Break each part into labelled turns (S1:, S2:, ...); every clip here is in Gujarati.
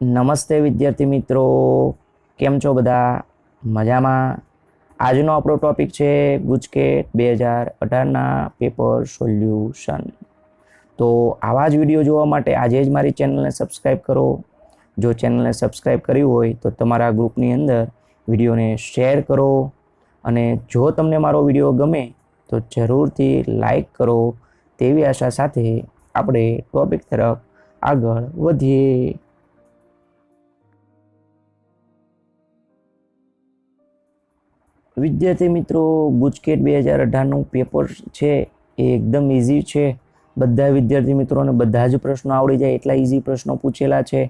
S1: નમસ્તે વિદ્યાર્થી મિત્રો, કેમ છો બધા? મજામાં? આજનો આપણો ટોપિક છે ગુજકેટ 2018ના પેપર સોલ્યુશન. તો આવા જ વિડીયો જોવા માટે આજે જ મારી ચેનલને સબસ્ક્રાઈબ કરો. જો ચેનલને સબસ્ક્રાઈબ કર્યું હોય તો તમારા ગ્રુપની અંદર વિડીયોને શેર કરો, અને જો તમને મારો વિડીયો ગમે તો જરૂરથી લાઈક કરો. તેવી આશા સાથે આપણે ટોપિક તરફ આગળ વધીએ. વિદ્યાર્થી મિત્રો, ગુજકેટ 2018નું પેપર છે એ એકદમ ઇઝી છે. બધા વિદ્યાર્થી મિત્રોને બધા જ પ્રશ્નો આવડી જાય એટલા ઇઝી પ્રશ્નો પૂછેલા છે,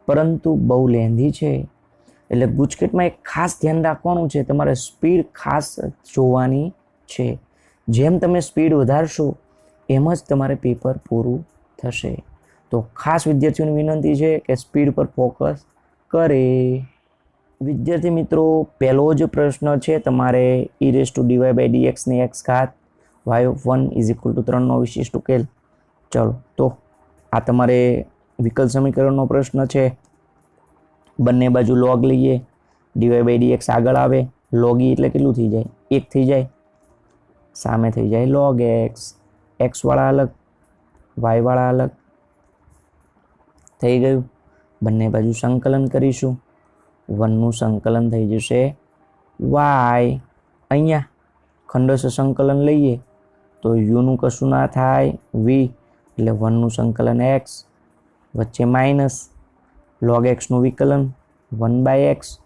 S1: પરંતુ બહુ લેન્ધી છે. એટલે ગુજકેટમાં એક ખાસ ધ્યાન રાખવાનું છે, તમારે સ્પીડ ખાસ જોવાની છે. જેમ તમે સ્પીડ વધારશો એમ જ તમારે પેપર પૂરું થશે. તો ખાસ વિદ્યાર્થીઓની વિનંતી છે કે સ્પીડ પર ફોકસ કરે. વિદ્યાર્થી મિત્રો, પહેલો જ પ્રશ્ન છે તમારે e⁻ ની x ઘાત y(1 = 3) નો વિશિષ્ટ ઉકેલ. ચલો, તો આ તમારે વિકલ સમીકરણનો પ્રશ્ન છે. બંને બાજુ log લઈએ, dy/dx આગળ આવે, log e એટલે કેટલું થઈ જાય? 1 થઈ જાય. સામે થઈ જાય log x. x વાળા અલગ, y વાળા અલગ થઈ ગયું. બંને બાજુ સંકલન કરીશું, 1 નું સંકલન થઈ જશે y. અહીંયા ખંડસ્થ સંકલન લઈએ તો u નું કશું ના થાય, v એટલે 1 નું સંકલન x, વચ્ચે માઇનસ log x નું વિકલન 1/x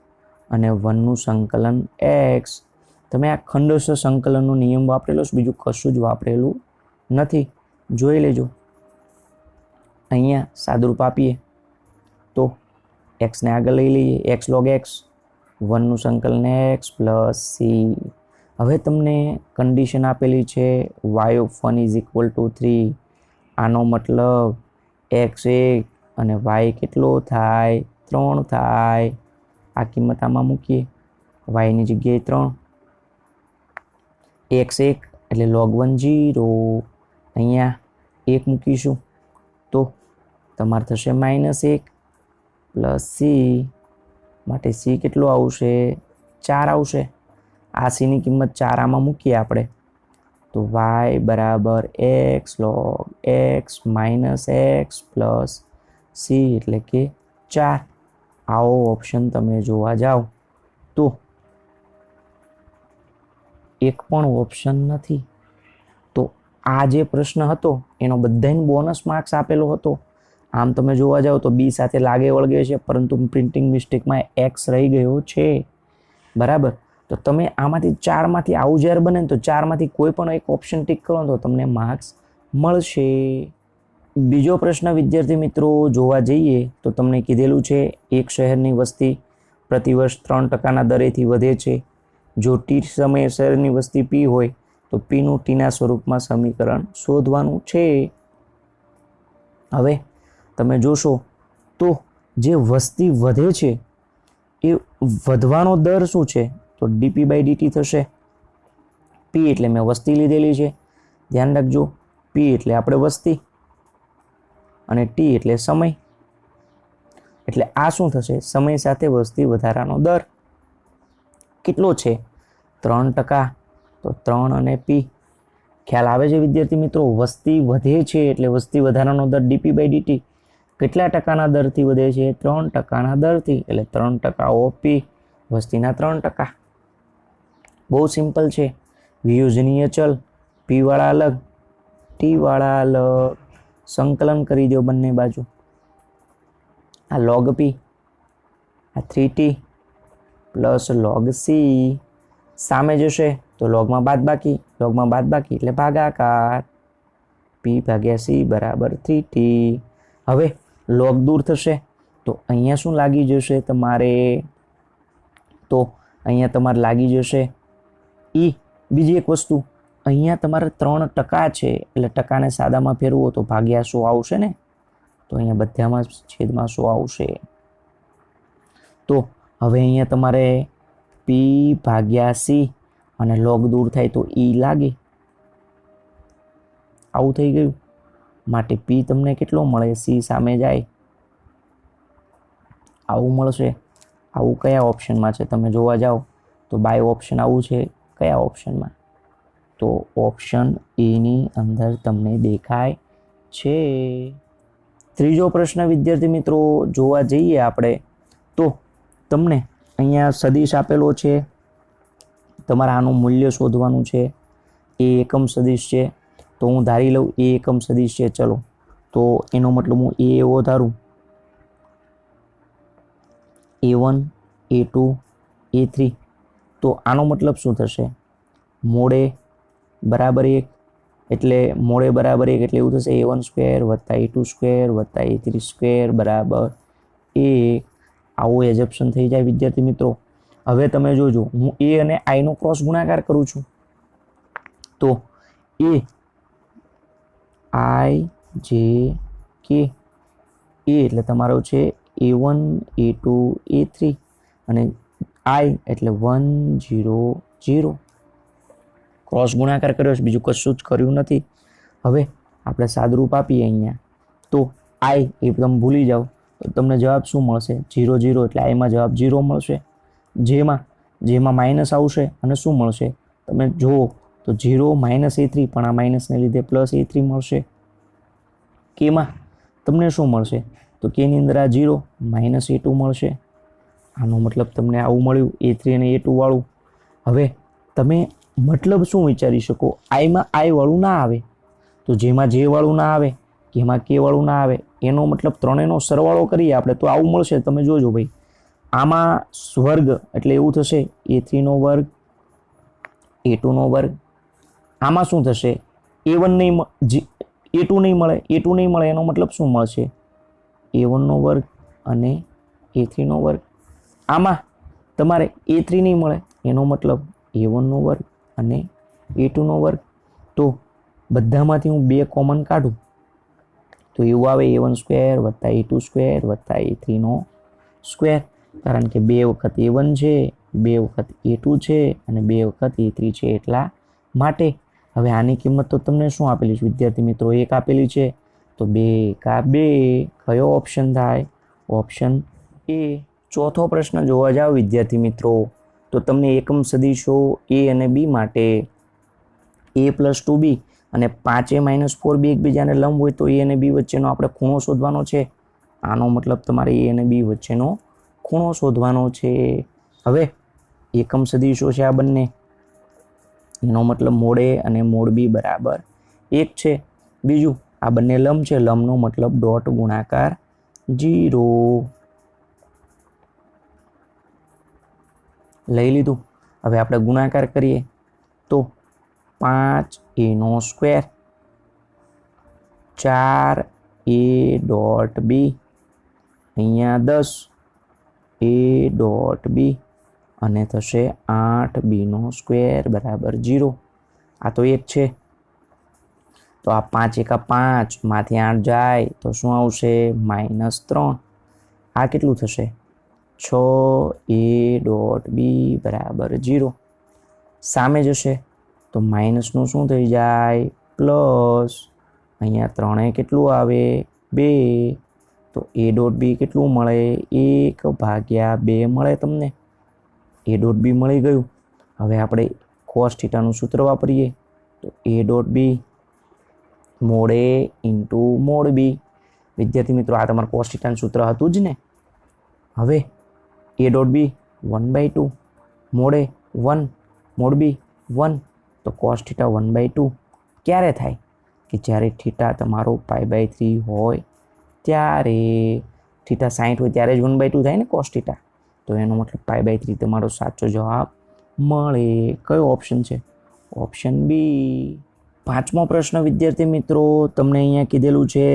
S1: અને 1 નું સંકલન x. તમે આ ખંડસ્થ સંકલનનો નિયમ વાપરેલો છે, બીજું કશું જ વાપરેલું નથી, જોઈ લેજો. અહીંયા સાદુરૂપ આપીએ તો x ને આગળ લઈ લઈએ, x log x, 1 નું સંકલન x પ્લસ c. હવે તમને કન્ડિશન આપેલી છે y(1 = 3). આનો મતલબ x1 અને y કેટલો થાય? 3 થાય. આ કિંમત આમાં મૂકીએ, y ની જગ્યાએ 3, x1 એટલે log 1 0. અહીંયા 1 મૂકીશું તો તમારે થશે -1 પ્લસ c, માટે c કેટલો આવશે? 4 આવશે. આ c ની કિંમત 4 આમાં મૂકીએ આપણે તો y બરાબર x log x minus x plus c એટલે કે 4. આવો ઓપ્શન તમે જોવા જાઓ તો એક પણ ઓપ્શન નથી. તો આ જે પ્રશ્ન હતો એનો બધાને બોનસ માર્ક્સ આપેલો હતો. આમ તમે જોવા જાઓ તો બી સાથે લાગે વળગે છે, પરંતુ પ્રિન્ટિંગ મિસ્ટેકમાં x રહી ગયો છે. બરાબર? તો તમે આમાંથી 4માંથી આવું જ્યારે બને તો 4માંથી કોઈ પણ એક ઓપ્શન ટિક કરો તો તમને માર્ક્સ મળશે. બીજો પ્રશ્ન વિદ્યાર્થી મિત્રો જોવા જઈએ તો તમને કીધેલું છે એક શહેરની વસ્તી પ્રતિવર્ષ 3%ના દરેથી વધે છે. જો ટી સમયે શહેરની વસ્તી p હોય તો p નું t ના સ્વરૂપમાં સમીકરણ શોધવાનું છે. હવે તમે જોશો તો જે વસ્તી વધે છે એ વધવાનો દર શું છે? તો dp/dt થશે. p એટલે મેં વસ્તી લીધેલી છે, ધ્યાન રાખજો. p એટલે આપણે વસ્તી અને t એટલે સમય. એટલે આ શું થશે? સમય સાથે વસ્તી વધારાનો દર કેટલો છે? 3%. તો 3 અને p. ખ્યાલ આવે છે વિદ્યાર્થી મિત્રો? વસ્તી વધે છે એટલે વસ્તી વધારાનો દર dp/dt કેટલા ટકાના દરથી વધે છે? 3%ના દરથી. એટલે 3% ઓફ p, વસ્તીના 3%. બહુ સિમ્પલ છે. વિયોજનીય ચલ p વાળા અલગ, t વાળા અલગ. સંકલન કરી દો બંને બાજુ. આ log p, આ 3t પ્લસ log c. સામે જશે તો લોગમાં બાદબાકી, લોગમાં બાદબાકી એટલે ભાગાકાર. p/c બરાબર 3t. હવે log દૂર થશે તો અહીંયા શું લાગી જશે તમારે? તો અહીંયા તમારે લાગી જશે e. બીજી એક વસ્તુ, અહીંયા તમારે 3% છે એટલે ટકાને સાદામાં ફેરવો તો ભાગ્યા 100 આવશે ને? તો અહીંયા બધામાં છેદમાં 100 આવશે. તો હવે અહીંયા તમારે p/c અને log દૂર થાય તો e લાગે. આવું થઈ ગયું. માટે p તમને કેટલો મળે? c સામે જાય આવું મળશે. આવું કયા ઓપ્શનમાં છે તમે જોવા જાઓ તો બાય ઓપ્શન આવું છે. કયા ઓપ્શનમાં? તો ઓપ્શન એની અંદર તમને દેખાય છે. ત્રીજો પ્રશ્ન વિદ્યાર્થી મિત્રો જોવા જઈએ આપણે તો તમને અહીંયા સદિશ આપેલો છે. તમારે આનું મૂલ્ય શોધવાનું છે. એ એકમ સદિશ છે તો હું ધારી લઉં એ એકમ સદિશ છે. ચલો તો એનો મતલબ હું એ એવો ધારું A1 A2 A3 તો આનો મતલબ શું થશે? મોડે બરાબર 1 એટલે મોડે બરાબર 1 એટલે એવું થશે A1 સ્ક્વેર વત્તા A2 સ્ક્વેર વત્તા A3 સ્ક્વેર બરાબર 1. આવું એજપ્શન થઈ જાય વિદ્યાર્થી મિત્રો. હવે તમે જોજો હું એ અને આઈ નો ક્રોસ ગુણાકાર કરું છું તો એ આઈ જે કે એ એટલે તમારો છે A1 A2 A3 અને આઈ એટલે 1 0 0 ક્રોસ ગુણાકાર કર્યો છે, બીજું કશું જ કર્યું નથી. હવે આપણે સાદુરૂપ આપીએ અહીંયા તો આઈ એ તમે ભૂલી જાઓ તો તમને જવાબ શું મળશે? 0 0 એટલે આઈમાં જવાબ 0 મળશે. જેમાં માઇનસ આવશે અને શું મળશે તમે જુઓ તો 0 -A3 પણ આ માઇનસને લીધે પ્લસ A3 મળશે. કેમાં તમને શું મળશે? તો કેની અંદર આ 0 -A2 મળશે. આનો મતલબ તમને આવું મળ્યું A3 અને A2 વાળું. હવે તમે મતલબ શું વિચારી શકો? આઈમાં આઈ વાળું ના આવે તો જેમાં જે વાળું ના આવે કેમાં કે વાળું ના આવે એનો મતલબ ત્રણેયનો સરવાળો કરીએ આપણે તો આવું મળશે. તમે જોજો ભાઈ આમાં વર્ગ એટલે એવું થશે A3 નો વર્ગ A2 નો વર્ગ. આમાં શું થશે? A1 નહીં A2 નહીં મળે A2 નહીં મળે એનો મતલબ શું મળશે? A1 નો વર્ગ અને A3 નો વર્ગ. આમાં તમારે A3 નહીં મળે એનો મતલબ A1 નો વર્ગ અને A2 નો વર્ગ. તો બધામાંથી હું 2 કોમન કાઢું તો એવું આવે A1 સ્ક્વેર વત્તા A2 સ્ક્વેર વત્તા A3 નો સ્ક્વેર. કારણ કે 2 વખત A1 છે, 2 વખત A2 છે અને 2 વખત A3 છે એટલા માટે. હવે આની કિંમત તો તમને શું આપેલી છે વિદ્યાર્થી મિત્રો? 1 આપેલી છે તો 2 કા 2 કયો ઓપ્શન થાય? Option A. ચોથો પ્રશ્ન જોવા જાવ વિદ્યાર્થી મિત્રો તો તમને એકમ સદિશો A અને B માટે A + 2B અને 5A - 4B એકબીજાને લંબ હોય તો A અને B વચ્ચેનો આપણે ખૂણો શોધવાનો છે. આનો મતલબ તમારે A અને B વચ્ચેનો ખૂણો શોધવાનો છે. હવે એકમ સદિશો છે આ બંને, એનો મતલબ મોડ A અને મોડ B બરાબર 1 છે. બીજું આ બંને લંબ છે, લંબનો મતલબ ડોટ ગુણાકાર 0 લઈ લીધું. હવે આપણે ગુણાકાર કરીએ તો 5A નો સ્ક્વેર 4A ડોટ B અહીંયા 10A ડોટ B અને થશે 8B નો સ્ક્વેર બરાબર 0. આ તો 1 છે તો આ 5 એકા 5 માંથી 8 જાય તો શું આવશે? -3. આ કેટલું થશે? 6A ડોટ B બરાબર 0. સામે જશે તો માઇનસનું શું થઈ જાય? પ્લસ. અહીંયા 3 કેટલું આવે? 2. તો A ડોટ B કેટલું મળે? 1/2 મળે તમને. A ડોટ B મળી ગયું. હવે આપણે cos થીટાનું સૂત્ર વાપરીએ તો A dot B mode A into mode B. વિદ્યાર્થી મિત્રો આ તમારું cos થીટાનું સૂત્ર હતું જ ને. હવે A dot B 1/2 mode A 1 mode B 1 તો cos થીટા 1/2 ક્યારે થાય? કે જ્યારે થીટા તમારો π/3 હોય ત્યારે. થીટા 60 હોય ત્યારે જ 1/2 થાય ને cos થીટા. તો એનો મતલબ π/3 તમારો સાચો જવાબ મળે. કયો ઓપ્શન છે? Option B. પાંચમો પ્રશ્ન વિદ્યાર્થી મિત્રો તમને અહીંયા કીધેલું છે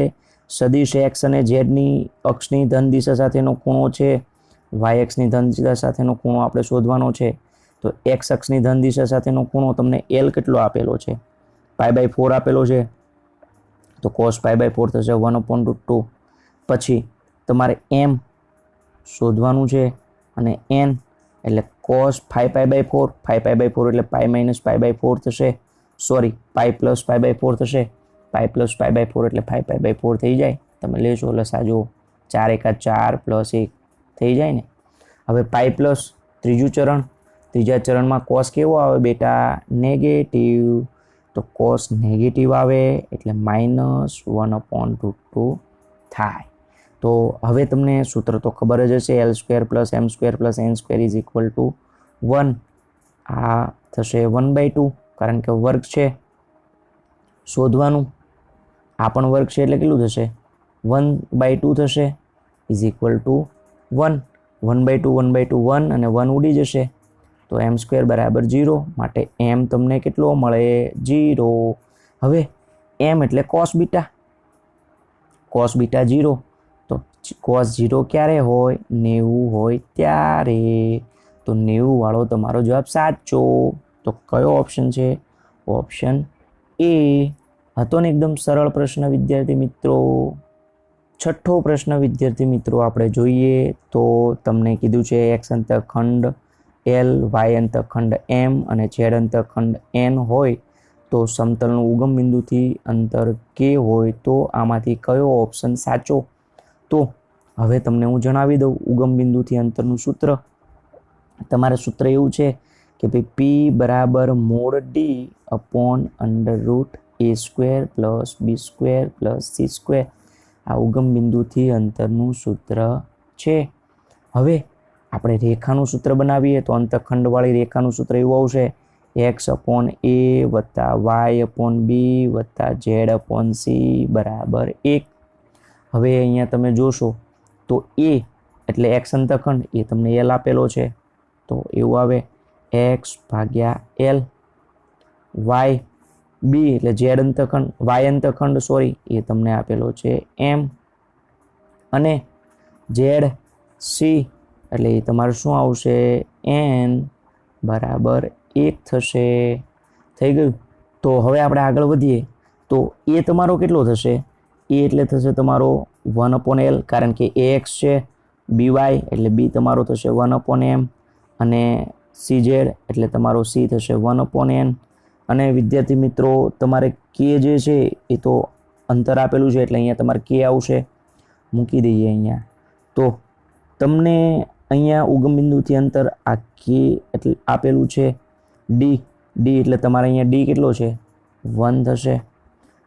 S1: સદિશ x અને z ની અક્ષની ધન દિશા સાથેનો ખૂણો છે, y અક્ષની ધન દિશા સાથેનો ખૂણો આપણે શોધવાનો છે. તો x અક્ષની ધન દિશા સાથેનો ખૂણો તમને L કેટલો આપેલો છે? π/4 આપેલો છે તો cos π/4 થશે 1/√2. પછી તમારે m શોધવાનું છે અને n એટલે cos 5π/4 5π/4 એટલે π - π/4 થશે. સોરી π + π/4 થશે. π + π/4 એટલે 5π/4 થઈ જાય. તમે લેશો એટલે સાજો 4 એકા 4 + 1 થઈ જાય ને. હવે પાઈ પ્લસ ત્રીજું ચરણ, ત્રીજા ચરણમાં કોસ કેવો આવે બેટા? નેગેટિવ. તો કોસ નેગેટિવ આવે એટલે -1/√2 થાય. તો હવે તમને સૂત્ર તો ખબર જ હશે, L² + M² + N² = 1. આ થશે 1/2 કારણ કે વર્ગ છે શોધવાનું. આ પણ વર્ગ છે એટલે કેટલું થશે? 1/2 થશે = 1. 1/2 1/2 1 અને 1 ઉડી જશે તો M² = 0. માટે M તમને કેટલો મળે? 0. હવે M એટલે cos બીટા. cos beta 0. તો cos 0 ક્યારે હોય? 90 હોય ત્યારે. તો 90 વાળો તમારો જવાબ સાચો. તો કયો ઓપ્શન છે? Option A. હતો ને એકદમ સરળ પ્રશ્ન વિદ્યાર્થી મિત્રો. છઠ્ઠો પ્રશ્ન વિદ્યાર્થી મિત્રો આપણે જોઈએ તો તમને કીધું છે x અંતખંડ L, y અંતખંડ M અને z અંતખંડ N હોય તો સમતલનું ઉગમ બિંદુથી અંતર k હોય તો આમાંથી કયો ઓપ્શન સાચો? તો હવે તમને હું જણાવી દઉં ઉગમ બિંદુથી અંતરનું સૂત્ર. તમારે સૂત્ર એવું છે કે ભાઈ P = D/√a² + b² + c². આ ઉગમ બિંદુથી અંતરનું સૂત્ર છે. હવે આપણે રેખાનું સૂત્ર બનાવીએ તો અંતખંડવાળી રેખાનું સૂત્ર એવું આવશે x/a + y/b + z/c = 1. હવે અહીંયા તમે જોશો તો a એટલે x અંતખંડ એ તમને L આપેલો છે તો એવું આવે x/L. y b એટલે z અંતખંડ y અંતખંડ એ તમને આપેલો છે M અને z c એટલે એ તમારું શું આવશે? N = 1 થશે. થઈ ગયું. તો હવે આપણે આગળ વધીએ તો એ તમારો કેટલો થશે? એ એટલે થશે તમારો 1/L કારણ કે ax છે. by એટલે b તમારો થશે 1/M અને cz એટલે તમારો c થશે 1/N. અને વિદ્યાર્થી મિત્રો તમારે k જે છે એ તો અંતર આપેલું છે એટલે અહીંયા તમારે k આવશે. મૂકી દઈએ અહીંયા. તો તમને અહીંયા ઉગમ બિંદુથી અંતર આ k એટલે આપેલું છે d એટલે તમારે અહીંયા d કેટલો છે? 1 થશે.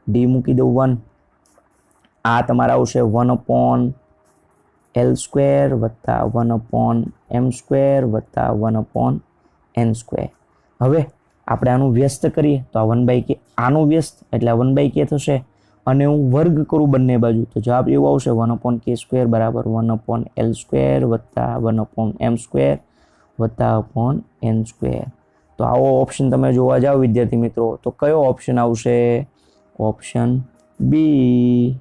S1: d મૂકી દઉં 1. આ તમારે આવશે 1/L² + 1/M² + 1/N². હવે આપણે આનું વ્યસ્ત કરીએ તો આ 1/k આનું વ્યસ્ત એટલે 1/k થશે અને હું વર્ગ કરું બંને બાજુ તો જવાબ એવો આવશે 1/k² = 1/L² + 1/M² + 1/N². તો આવો ઓપ્શન તમે જોવા જાઓ વિદ્યાર્થી મિત્રો તો કયો ઓપ્શન આવશે? Option B.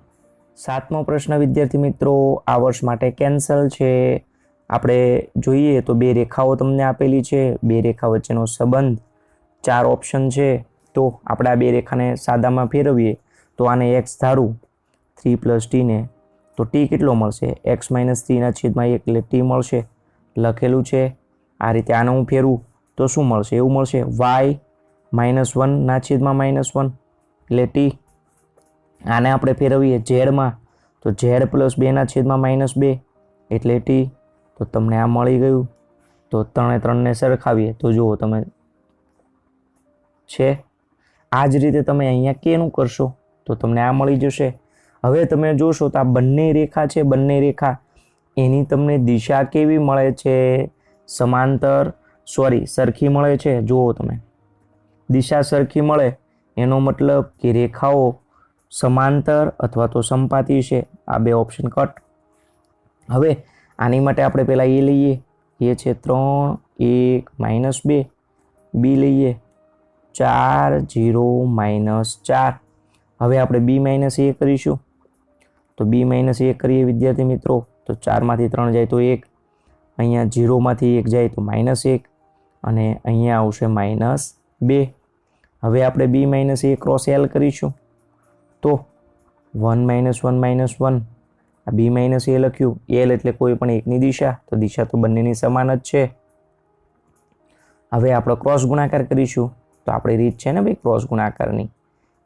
S1: 7મો પ્રશ્ન વિદ્યાર્થી મિત્રો આ વર્ષ માટે કેન્સલ છે. આપણે જોઈએ તો બે રેખાઓ તમને આપેલી છે. બે રેખા વચ્ચેનો સંબંધ 4 ઓપ્શન છે. તો આપણે આ બે રેખાને સાદામાં ફેરવીએ તો આને x ધારું 3 + t ને તો t કેટલો મળશે? x - 3/1 એટલે t મળશે. લખેલું છે આ રીતે. આને હું ફેરવું તો શું મળશે? એવું મળશે y - 1/-1 એટલે t. આને આપણે ફેરવીએ ઝેડમાં તો z + 2/-2 એટલે t. તો તમને આ મળી ગયું. તો 3 ને સરખાવીએ તો જુઓ તમે છે. આ જ રીતે તમે અહીંયા કેનું કરશો તો તમને આ મળી જશે. હવે તમે જોશો તો આ બંને રેખા છે. બંને રેખા એની તમને દિશા કેવી મળે છે? સરખી મળે છે. જુઓ તમે દિશા સરખી મળે એનો મતલબ કે રેખાઓ સમાંતર અથવા તો સંપાતી છે. આ બે ઓપ્શન કટ. હવે આની માટે આપણે પહેલા એ લઈએ. એ છે 3 1 -2. બી લઈએ 4 0 -4. હવે આપણે b - a કરીશું તો b - a કરીએ વિદ્યાર્થી મિત્રો તો 4 માંથી 3 જાય તો 1. અહીંયા 0 માંથી 1 જાય તો -1 અને અહીંયા આવશે -2. હવે આપણે b - a ક્રોસ L કરીશું તો 1 - 1 -1 આ b - a લખ્યું. L એટલે કોઈ પણ એકની દિશા તો દિશા તો બંનેની સમાન જ છે. હવે આપણે ક્રોસ ગુણાકાર કરીશું તો આપણી રીત છે ને ભાઈ ક્રોસ ગુણાકારની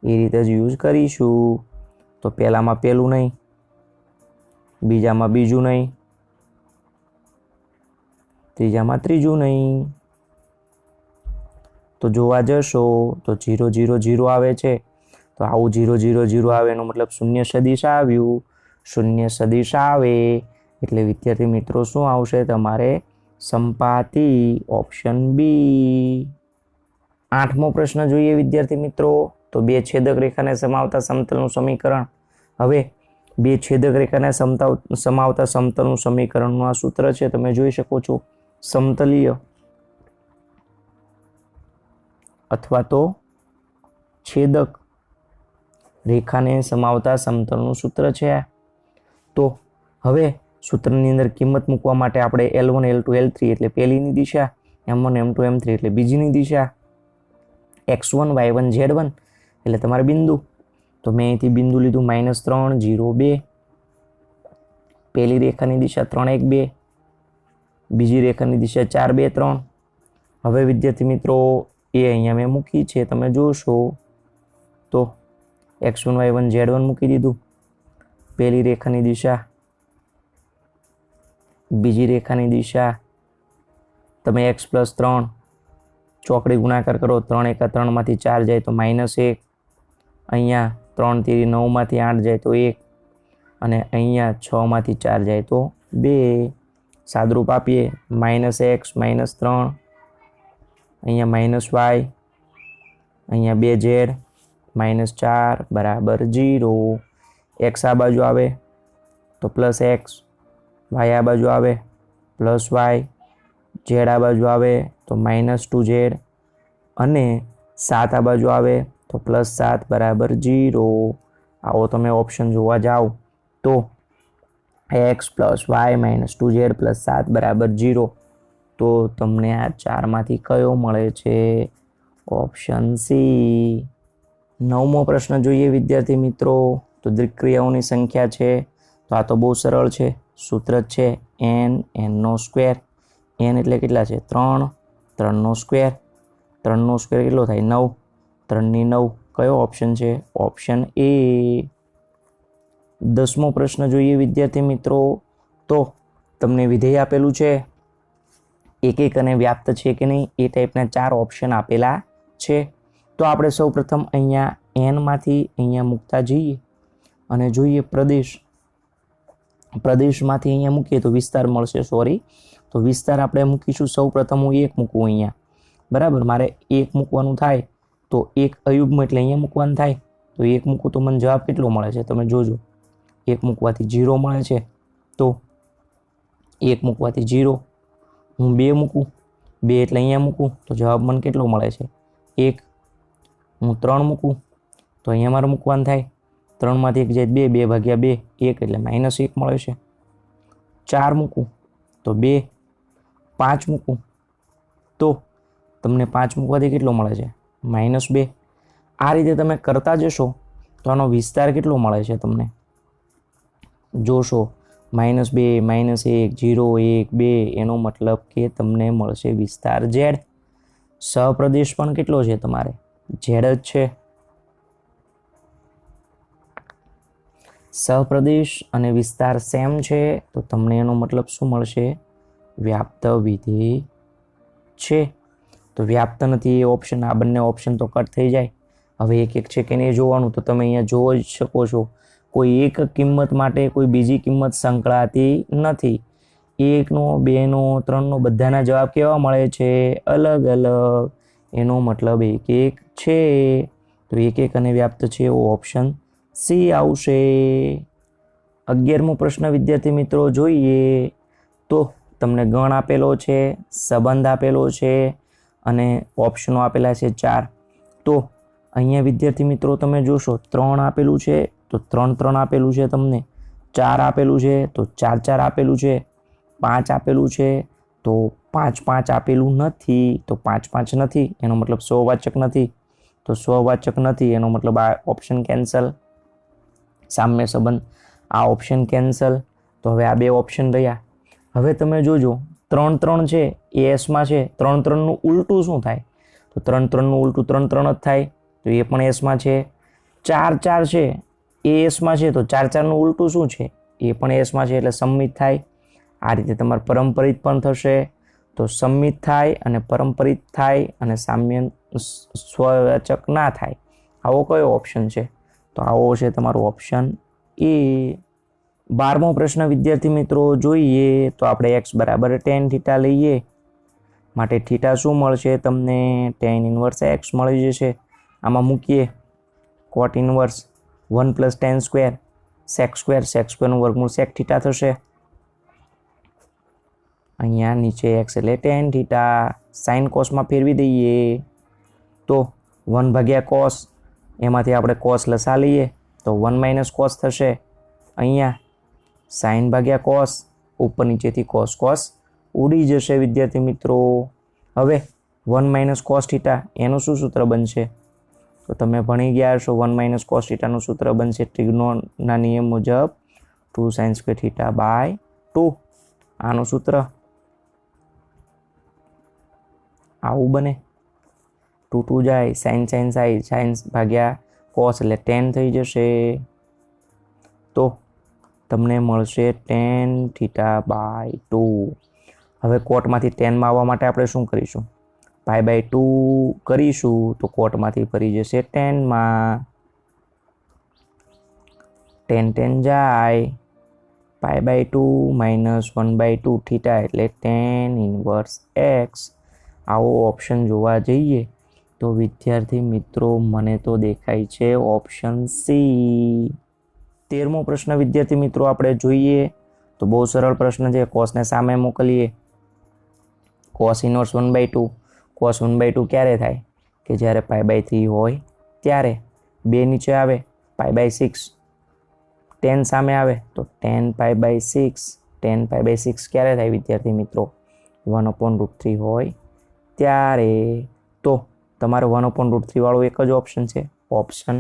S1: એ રીતે જ યુઝ કરીશું. તો પહેલામાં પહેલું નહીં, બીજામાં બીજું નહીં, ત્રીજામાં ત્રીજું નહીં. તો જોવા જશો તો 0 0 0 આવે છે. તો આવું 0 0 0 આવે એનો મતલબ શૂન્ય સદિશ આવ્યું. શૂન્ય સદિશ આવે એટલે વિદ્યાર્થી મિત્રો શું આવશે તમારે? સંપાતી, ઓપ્શન બી. 8મો પ્રશ્ન જોઈએ વિદ્યાર્થી મિત્રો. તો બે છેદક રેખાને સમાવતા સમતલનું સમીકરણ. હવે બે છેદક રેખાને સમાવતા સમતલનું સમીકરણનું આ સૂત્ર છે, તમે જોઈ શકો છો. સમતલીય અથવા તો છેદક રેખાને સમાવતા સમતલનું સૂત્ર છે. તો હવે સૂત્રની અંદર કિંમત મૂકવા માટે આપણે L1 L2 L3 એટલે પહેલીની દિશા, M1 M2 M3 એટલે બીજીની દિશા, X1 Y1 Z1 એટલે તમારે બિંદુ. તો મેં અહીંથી બિંદુ લીધું -3 0 2. પહેલી રેખાની દિશા 3 1 2, બીજી રેખાની દિશા 4 2 3. હવે વિદ્યાર્થી મિત્રો એ અહીંયા મેં મૂકી છે, તમે જોશો તો X1 Y1 Z1 મૂકી દીધું. પહેલી રેખાની દિશા, બીજી રેખાની દિશા, તમે x+3 ચોકડી ગુણાકાર કરો, 3 × 3 માંથી 4 જાય તો -1. અહીંયા 3 × 9 માંથી 8 જાય તો 1 અને અહીંયા 6 માંથી 4 જાય તો 2. સાદરૂપ આપીએ -x -3, અહીંયા -y, અહીંયા 2z, -4 બરાબર 0. x આ બાજુ આવે તો +x, y આ બાજુ આવે +y, z આ બાજુ આવે તો -2z અને 7 આ બાજુ આવે તો +7 બરાબર 0. આવો તમે ઓપ્શન જોવા જાઓ તો x + y - 2z + 7 બરાબર 0. તો તમને આ ચારમાંથી કયો મળે છે? Option C. 9મો પ્રશ્ન જોઈએ વિદ્યાર્થી મિત્રો. તો દ્વિક્રિયાઓની સંખ્યા છે. તો આ તો બહુ સરળ છે. સૂત્ર છે n/n². n એટલે કેટલા છે? 3. 3નો સ્ક્વેર. 3નો સ્ક્વેર કેટલો થાય? 9. 3 ની 9. કયો ઓપ્શન છે? Option A. 10મો પ્રશ્ન જોઈએ વિદ્યાર્થી મિત્રો. તો તમને વિધેય આપેલું છે, એક એક અને વ્યાપ્ત છે કે નહીં એ ટાઈપના 4 ઓપ્શન આપેલા છે. તો આપણે સૌ પ્રથમ અહીંયા n માંથી અહીંયા મૂકતા જઈએ અને જોઈએ પ્રદેશ. પ્રદેશમાંથી અહીંયા મૂકીએ તો વિસ્તાર મળશે. તો વિસ્તાર આપણે મૂકીશું. સૌ પ્રથમ હું 1 મૂકું અહીંયા, બરાબર. મારે 1 મૂકવાનું થાય તો 1 અયુગ્મ એટલે અહીંયા મૂકવાનું થાય. તો 1 મૂકું તો મને જવાબ કેટલો મળે છે તમે જોજો. 1 મૂકવાથી 0 મળે છે. તો 1 મૂકવાથી 0. હું 2 મૂકું, 2 એટલે અહીંયા મૂકું તો જવાબ મને કેટલો મળે છે? 1. હું 3 મૂકું તો અહીંયા મારે મૂકવાનું થાય. 3 માંથી 1 જાય 2, 2 ભાગ્યા 2 1 એટલે -1 મળે છે. 4 મૂકું તો 2. 5 મૂકું તો તમને 5 મૂકવાથી કેટલો મળે છે? -2. આ રીતે તમે કરતા જશો તો આનો વિસ્તાર કેટલો મળે છે તમને જોશો. -2 -1 0 1 2 એનો મતલબ કે તમને મળશે વિસ્તાર z. સહપ્રદેશ પણ કેટલો છે તમારે? z જ છે. સહપ્રદેશ અને વિસ્તાર સેમ છે તો તમને એનો મતલબ શું મળશે? વ્યાપ્ત વિધેય છે. તો વ્યાપ્ત નથી એ ઓપ્શન, આ બંને ઓપ્શન તો કટ થઈ જાય. હવે એક એક છે કે નહીં જોવાનું. તો તમે અહીંયા જોઈ શકો છો કોઈ એક કિંમત માટે કોઈ બીજી કિંમત સંકળાતી નથી. 1 નો 2 નો 3 નો બધાના જવાબ કેવા મળે છે? અલગ અલગ. એનો મતલબ 1 1 છે. તો 1 1 અને વ્યાપ્ત છે એવો ઓપ્શન સી આવશે. 11મો પ્રશ્ન વિદ્યાર્થી મિત્રો જોઈએ. તો તમને ગણ આપેલો છે, સંબંધ આપેલો છે અને ઓપ્શનો આપેલા છે 4. તો અહીંયા વિદ્યાર્થી મિત્રો તમે જોશો 3 આપેલું છે તો 3 3 આપેલું છે તમને, 4 આપેલું છે તો 4 4 આપેલું છે, 5 આપેલું છે તો 5 5 આપેલું નથી. તો 5 5 નથી એનો મતલબ સ્વવાચક નથી. તો સ્વવાચક નથી એનો મતલબ આ ઓપ્શન કેન્સલ. સામ્ય સંબંધ આ ઓપ્શન કેન્સલ. તો હવે આ 2 ઓપ્શન રહ્યા. હવે તમે જોજો 3 3 છે એ એસમાં છે. 3 3 નું ઉલટું શું થાય? તો 3 3 નું ઉલટું 3 3 જ થાય. તો એ પણ એસમાં છે. 4 4 છે એ એસમાં છે તો 4 4 નું ઉલટું શું છે? એ પણ એસમાં છે એટલે સંમિત થાય. આ રીતે તમારે પરંપરિત પણ થશે, તો સંમિત થાય અને પરંપરિત થાય અને સામ્ય સ્વવાચક ના થાય. આવો કયો ઓપ્શન છે? તો આવો છે તમારો ઓપ્શન એ. 12મો પ્રશ્ન વિદ્યાર્થી મિત્રો જોઈએ તો આપણે x બરાબર tan થીટા લઈએ માટે થીટા શું મળશે તમને? tan ઇન્વર્સ x મળી જશે. આમાં મૂકીએ cot inverse 1 + tan square sec સ્ક્વેરનું વર્ગમૂળ sec થીટા થશે. અહીંયા નીચે x એટલે tan થીટા, sin cosમાં ફેરવી દઈએ તો 1 / cos, એમાંથી આપણે cos લસા લઈએ તો 1 - cos થશે. અહીંયા sin / cos, ઉપર નીચેથી cos ઉડી જશે વિદ્યાર્થી મિત્રો. હવે 1 - cos થીટા એનું શું સૂત્ર બનશે? તો તમે ભણી ગયા છો 1 - cos થીટાનું સૂત્ર બનશે ત્રિગોણના નિયમ મુજબ 2 sin square theta by 2. આનું સૂત્ર આવું બને. 2 2 જાય, sin / cos એટલે tan થઈ જશે. તો તમને મળશે tan theta by 2. હવે કોટમાંથી ટેનમાં આવવા માટે આપણે શું કરીશું? π/2 કરીશું તો કોટમાંથી ફરી જશે ટેનમાં. tan જાય, π/2 - 1/2 થીટા એટલે tan ઇન્વર્સ x. આવો ઓપ્શન જોવા જઈએ તો વિદ્યાર્થી મિત્રો મને તો દેખાય છે ઓપ્શન સી. 13મો પ્રશ્ન વિદ્યાર્થી મિત્રો આપણે જોઈએ તો બહુ સરળ પ્રશ્ન છે. કોસને સામે મોકલીએ, cos ઇન્વર્સ 1/2. cos 1/2 ક્યારે થાય? કે જ્યારે π/3 હોય ત્યારે. 2 નીચે આવે π/6, tan સામે આવે તો tan π/6. tan π/6 ક્યારે થાય વિદ્યાર્થી મિત્રો? 1/√3 હોય ત્યારે. તો તમારે 1/√3 વાળો એક જ ઓપ્શન છે, ઓપ્શન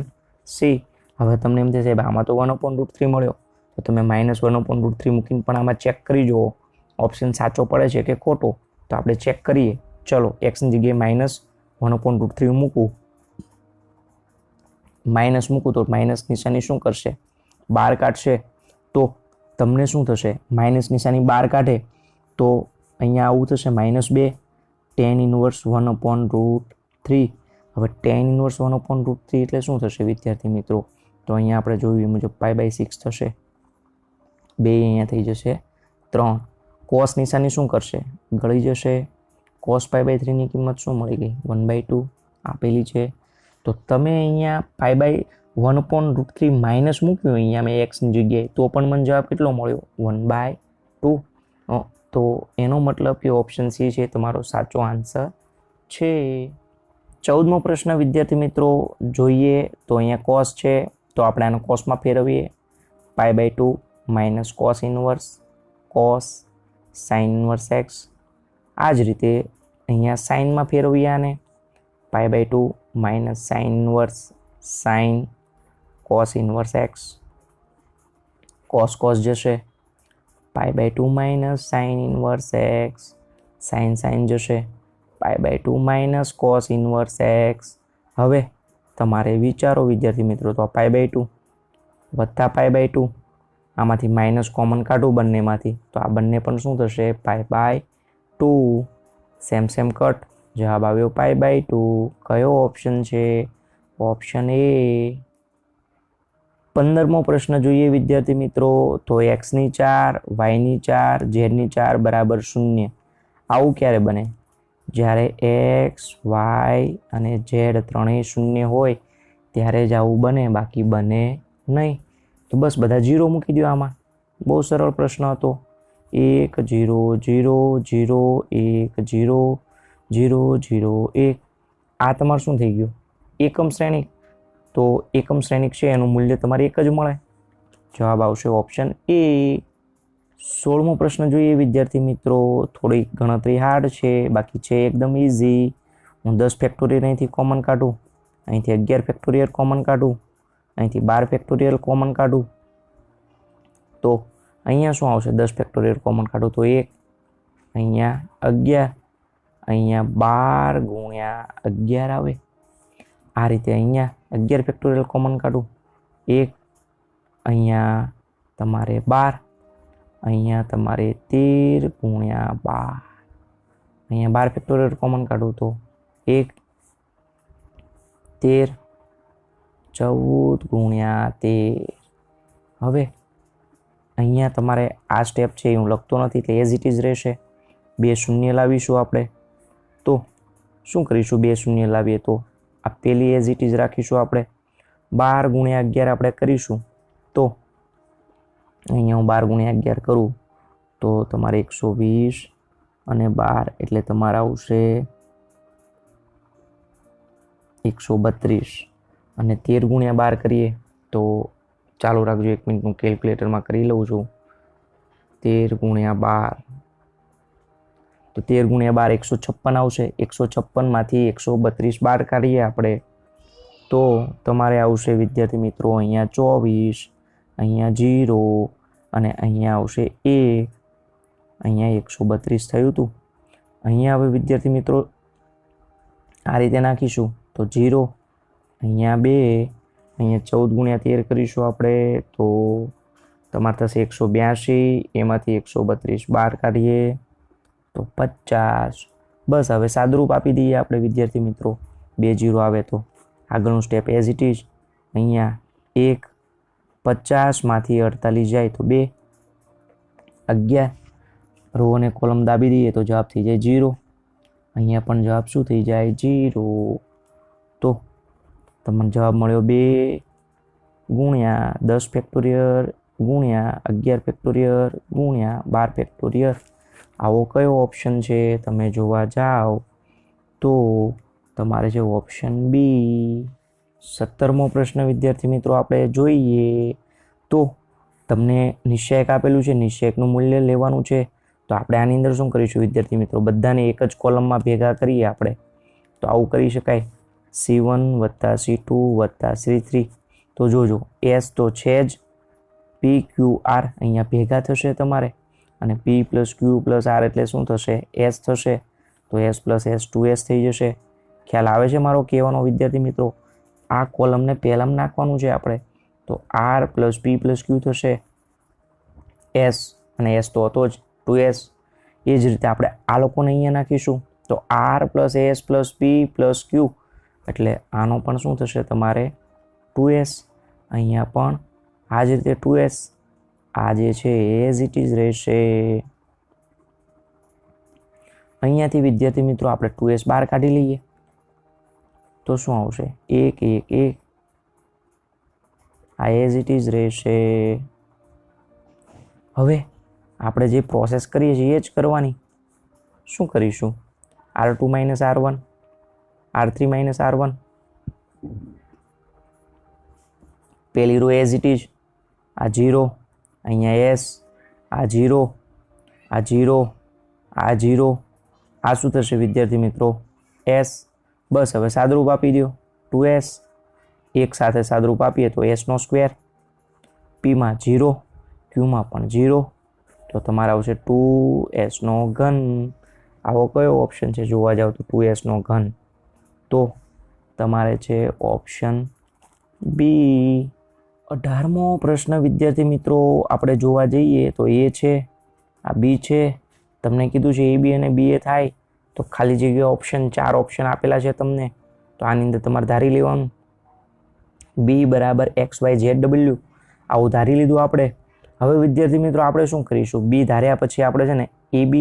S1: સી. હવે તમને એમ થશે આમાં તો 1/√3 મળ્યો, તો તમે -1/√3 મૂકીને પણ આમાં ચેક કરી જુઓ ઓપ્શન સાચો પડે છે કે ખોટો. તો આપણે ચેક કરીએ. ચલો એક્સની જગ્યાએ -1/√3 મૂકું, માઇનસ મૂકું તો માઇનસ નિશાની શું કરશે? બહાર કાઢશે. તો તમને શું થશે? માઇનસ નિશાની બહાર કાઢે તો અહીંયા આવું થશે -2 tan ઇન્વર્સ 1/√3. હવે tan ઇન્વર્સ 1/√3 એટલે શું થશે વિદ્યાર્થી મિત્રો? તો અહીંયા આપણે જોયું એ મુજબ π/6 થશે. 2 અહીંયા થઈ જશે 3. cos નિશાની શું કરશે? ગળી જશે. cos π/3 ની કિંમત શું મળી ગઈ? 1/2 આપેલી છે. તો તમે અહીંયા π/1/√3 માઇનસ મૂક્યું અહીંયા મેં એક્સની જગ્યાએ તો પણ મને જવાબ કેટલો મળ્યો? 1/2. તો એનો મતલબ કે ઓપ્શન સી છે તમારો સાચો આન્સર છે. 14મો પ્રશ્ન વિદ્યાર્થી મિત્રો જોઈએ તો અહીંયા cos છે તો આપણે આનો cosમાં ફેરવીએ. π/2 - cos inverse cos sin inverse x. આ જ રીતે અહીંયા સાઇનમાં ફેરવીએ આને. π/2 - sin inverse sin cos inverse x. cos જશે. π/2 - sin ઇન્વર્સ x. sin જશે. π/2 - cos ઇન્વર્સ x. હવે તમારે વિચારો વિદ્યાર્થી મિત્રો, તો π/2 વત્તા π/2, આમાંથી માઇનસ કોમન કાઢું બંનેમાંથી તો આ બંને પણ શું થશે? π/2. Same cut. જવાબ આવ્યો π/2. કયો ઓપ્શન છે? Option A. 15મો પ્રશ્ન જોઈએ વિદ્યાર્થી મિત્રો તો x4 y4 z4 બરાબર 0. આવું ક્યારે બને? જ્યારે x, y અને z ત્રણેય 0 હોય ત્યારે જ આવું બને, બાકી બને નહીં. તો બસ બધા 0 મૂકી દો આમાં. બહુ સરળ પ્રશ્ન હતો. 1 0 0 0 1 0 0 0 1. આ તમારે શું થઈ ગયું? એકમ શ્રેણિક. તો એકમ શ્રેણિક છે એનું મૂલ્ય તમારે એક જ મળે. જવાબ આવશે ઓપ્શન એ. 16મો પ્રશ્ન જોઈએ વિદ્યાર્થી મિત્રો. થોડી ગણતરી હાર્ડ છે, બાકી છે એકદમ ઇઝી. હું 10 ફેક્ટોરિયલ અહીંથી કોમન કાઢું, અહીંથી 11 ફેક્ટોરિયલ કોમન કાઢું, અહીંથી 12 ફેક્ટોરિયલ કોમન કાઢું તો અહીંયા શું આવશે? 10 ફેક્ટોરિયલ કોમન કાઢું તો 1, અહીંયા 11, અહીંયા 12 ગુણ્યા 11 આવે. આ રીતે અહીંયા 11 ફેક્ટોરિયલ કોમન કાઢું 1, અહીંયા તમારે 12, અહીંયા તમારે 13 ગુણ્યા 12. અહીંયા 12 ફેક્ટોરિયલ કોમન કાઢું તો 1 13 14 ગુણ્યા 13. હવે અહીંયા તમારે આ સ્ટેપ છે એ હું લખતો નથી એટલે એઝ ઇટ ઇઝ રહેશે. 2 શૂન્ય લાવીશું આપણે તો શું કરીશું? 2 શૂન્ય લાવીએ તો આ પેલી એઝ ઇટ ઇઝ રાખીશું આપણે. 12 ગુણ્યા 11 આપણે કરીશું તો અહીંયા હું 12 ગુણ્યા 11 કરું તો તમારે 120 અને 12 એટલે તમારા આવશે 132 અને 13 ગુણ્યા 12 કરીએ તો ચાલુ રાખજો, 1 મિનિટ હું કેલ્ક્યુલેટરમાં કરી લઉં છું. 13 ગુણ્યા 12 તો 13 ગુણ્યા 12 156 આવશે. 156માંથી 132 12 કાઢીએ આપણે તો તમારે આવશે વિદ્યાર્થી મિત્રો અહીંયા 24, અહીંયા 0 અને અહીંયા આવશે 1. અહીંયા 132 થયું હતું. અહીંયા હવે વિદ્યાર્થી મિત્રો આ રીતે નાખીશું તો 0, અહીંયા 2, અહીંયા 14 ગુણ્યા 13 કરીશું આપણે તો તમારે થશે 182, એમાંથી 132 12 કાઢીએ તો 50. બસ હવે સાદુરૂપ આપી દઈએ આપણે વિદ્યાર્થી મિત્રો. 2 0 આવે તો આગળનું સ્ટેપ એઝ ઇટ ઇઝ. અહીંયા 1 50માંથી 48 જાય તો 2 11 રો અને કોલમ દાબી દઈએ તો જવાબ થઈ જાય 0. અહીંયા પણ જવાબ શું થઈ જાય? 0. તો તમને જવાબ મળ્યો 2 ગુણ્યા 10 ફેક્ટોરિયલ ગુણ્યા 11 ફેક્ટોરિયલ ગુણ્યા 12 ફેક્ટોરિયલ. આવો કયો ઓપ્શન છે? તમે જોવા જાઓ તો તમારે છે ઓપ્શન બી. 17મો પ્રશ્ન વિદ્યાર્થી મિત્રો આપણે જોઈએ તો તમને નિશ્ચયક આપેલું છે, નિશ્ચયકનું મૂલ્ય લેવાનું છે. તો આપણે આની અંદર શું કરીશું વિદ્યાર્થી મિત્રો? બધાને એક જ કોલમમાં ભેગા કરીએ આપણે તો આવું કરી શકાય. C1 વત્તા C2 વત્તા C3. તો જોજો S તો છે જ, P Q R અહીંયા ભેગા થશે તમારે અને P plus Q plus R એટલે શું થશે? S થશે. તો S પ્લસ S 2S થઈ જશે. ખ્યાલ આવે છે મારો કહેવાનો વિદ્યાર્થી મિત્રો? આ કોલમને પહેલાં નાખવાનું છે આપણે તો R plus P plus Q થશે. S અને S તો હતો જ 2S. એ જ રીતે આપણે આ લોકોને અહીંયા નાખીશું તો R plus S plus P plus Q એટલે આનો પણ શું થશે તમારે? 2S. અહીંયા પણ આ જ રીતે 2S. આ જે છે એઝ ઇટ ઇઝ રહેશે. અહીંયાથી વિદ્યાર્થી મિત્રો આપણે 2S બહાર કાઢી લઈએ તો શું આવશે? 1 1 1. આ એઝ ઇટ ઇઝ રહેશે. હવે આપણે જે પ્રોસેસ કરીએ છીએ એ જ કરવાની. શું કરીશું? R2 minus R1, R3 minus R1. પહેલી રો એઝ ઇટ ઇઝ. આ 0, અહીંયા S, આ 0, આ 0, આ 0. આ શું થશે વિદ્યાર્થી મિત્રો? S. બસ હવે સાદરૂપ આપી દો 2S. એક સાથે સાદરૂપ આપીએ તો S નો સ્ક્વેર. Pમાં 0, Qમાં પણ 0 તો તમારે આવશે 2S નો ઘન. આવો કયો ઓપ્શન છે જોવા જાવ તો 2S નો ઘન. તો તમારે છે ઓપ્શન બી. 18મો પ્રશ્ન વિદ્યાર્થી મિત્રો આપણે જોવા જઈએ તો એ છે, આ બી છે. તમને કીધું છે AB અને BA થાય તો ખાલી જગ્યા ઓપ્શન 4 ઓપ્શન આપેલા છે તમને તો આની અંદર તમારે ધારી લેવાનું. B બરાબર XYZW આવું ધારી લીધું આપણે. હવે વિદ્યાર્થી મિત્રો આપણે શું કરીશું? B ધાર્યા પછી આપણે છે ને AB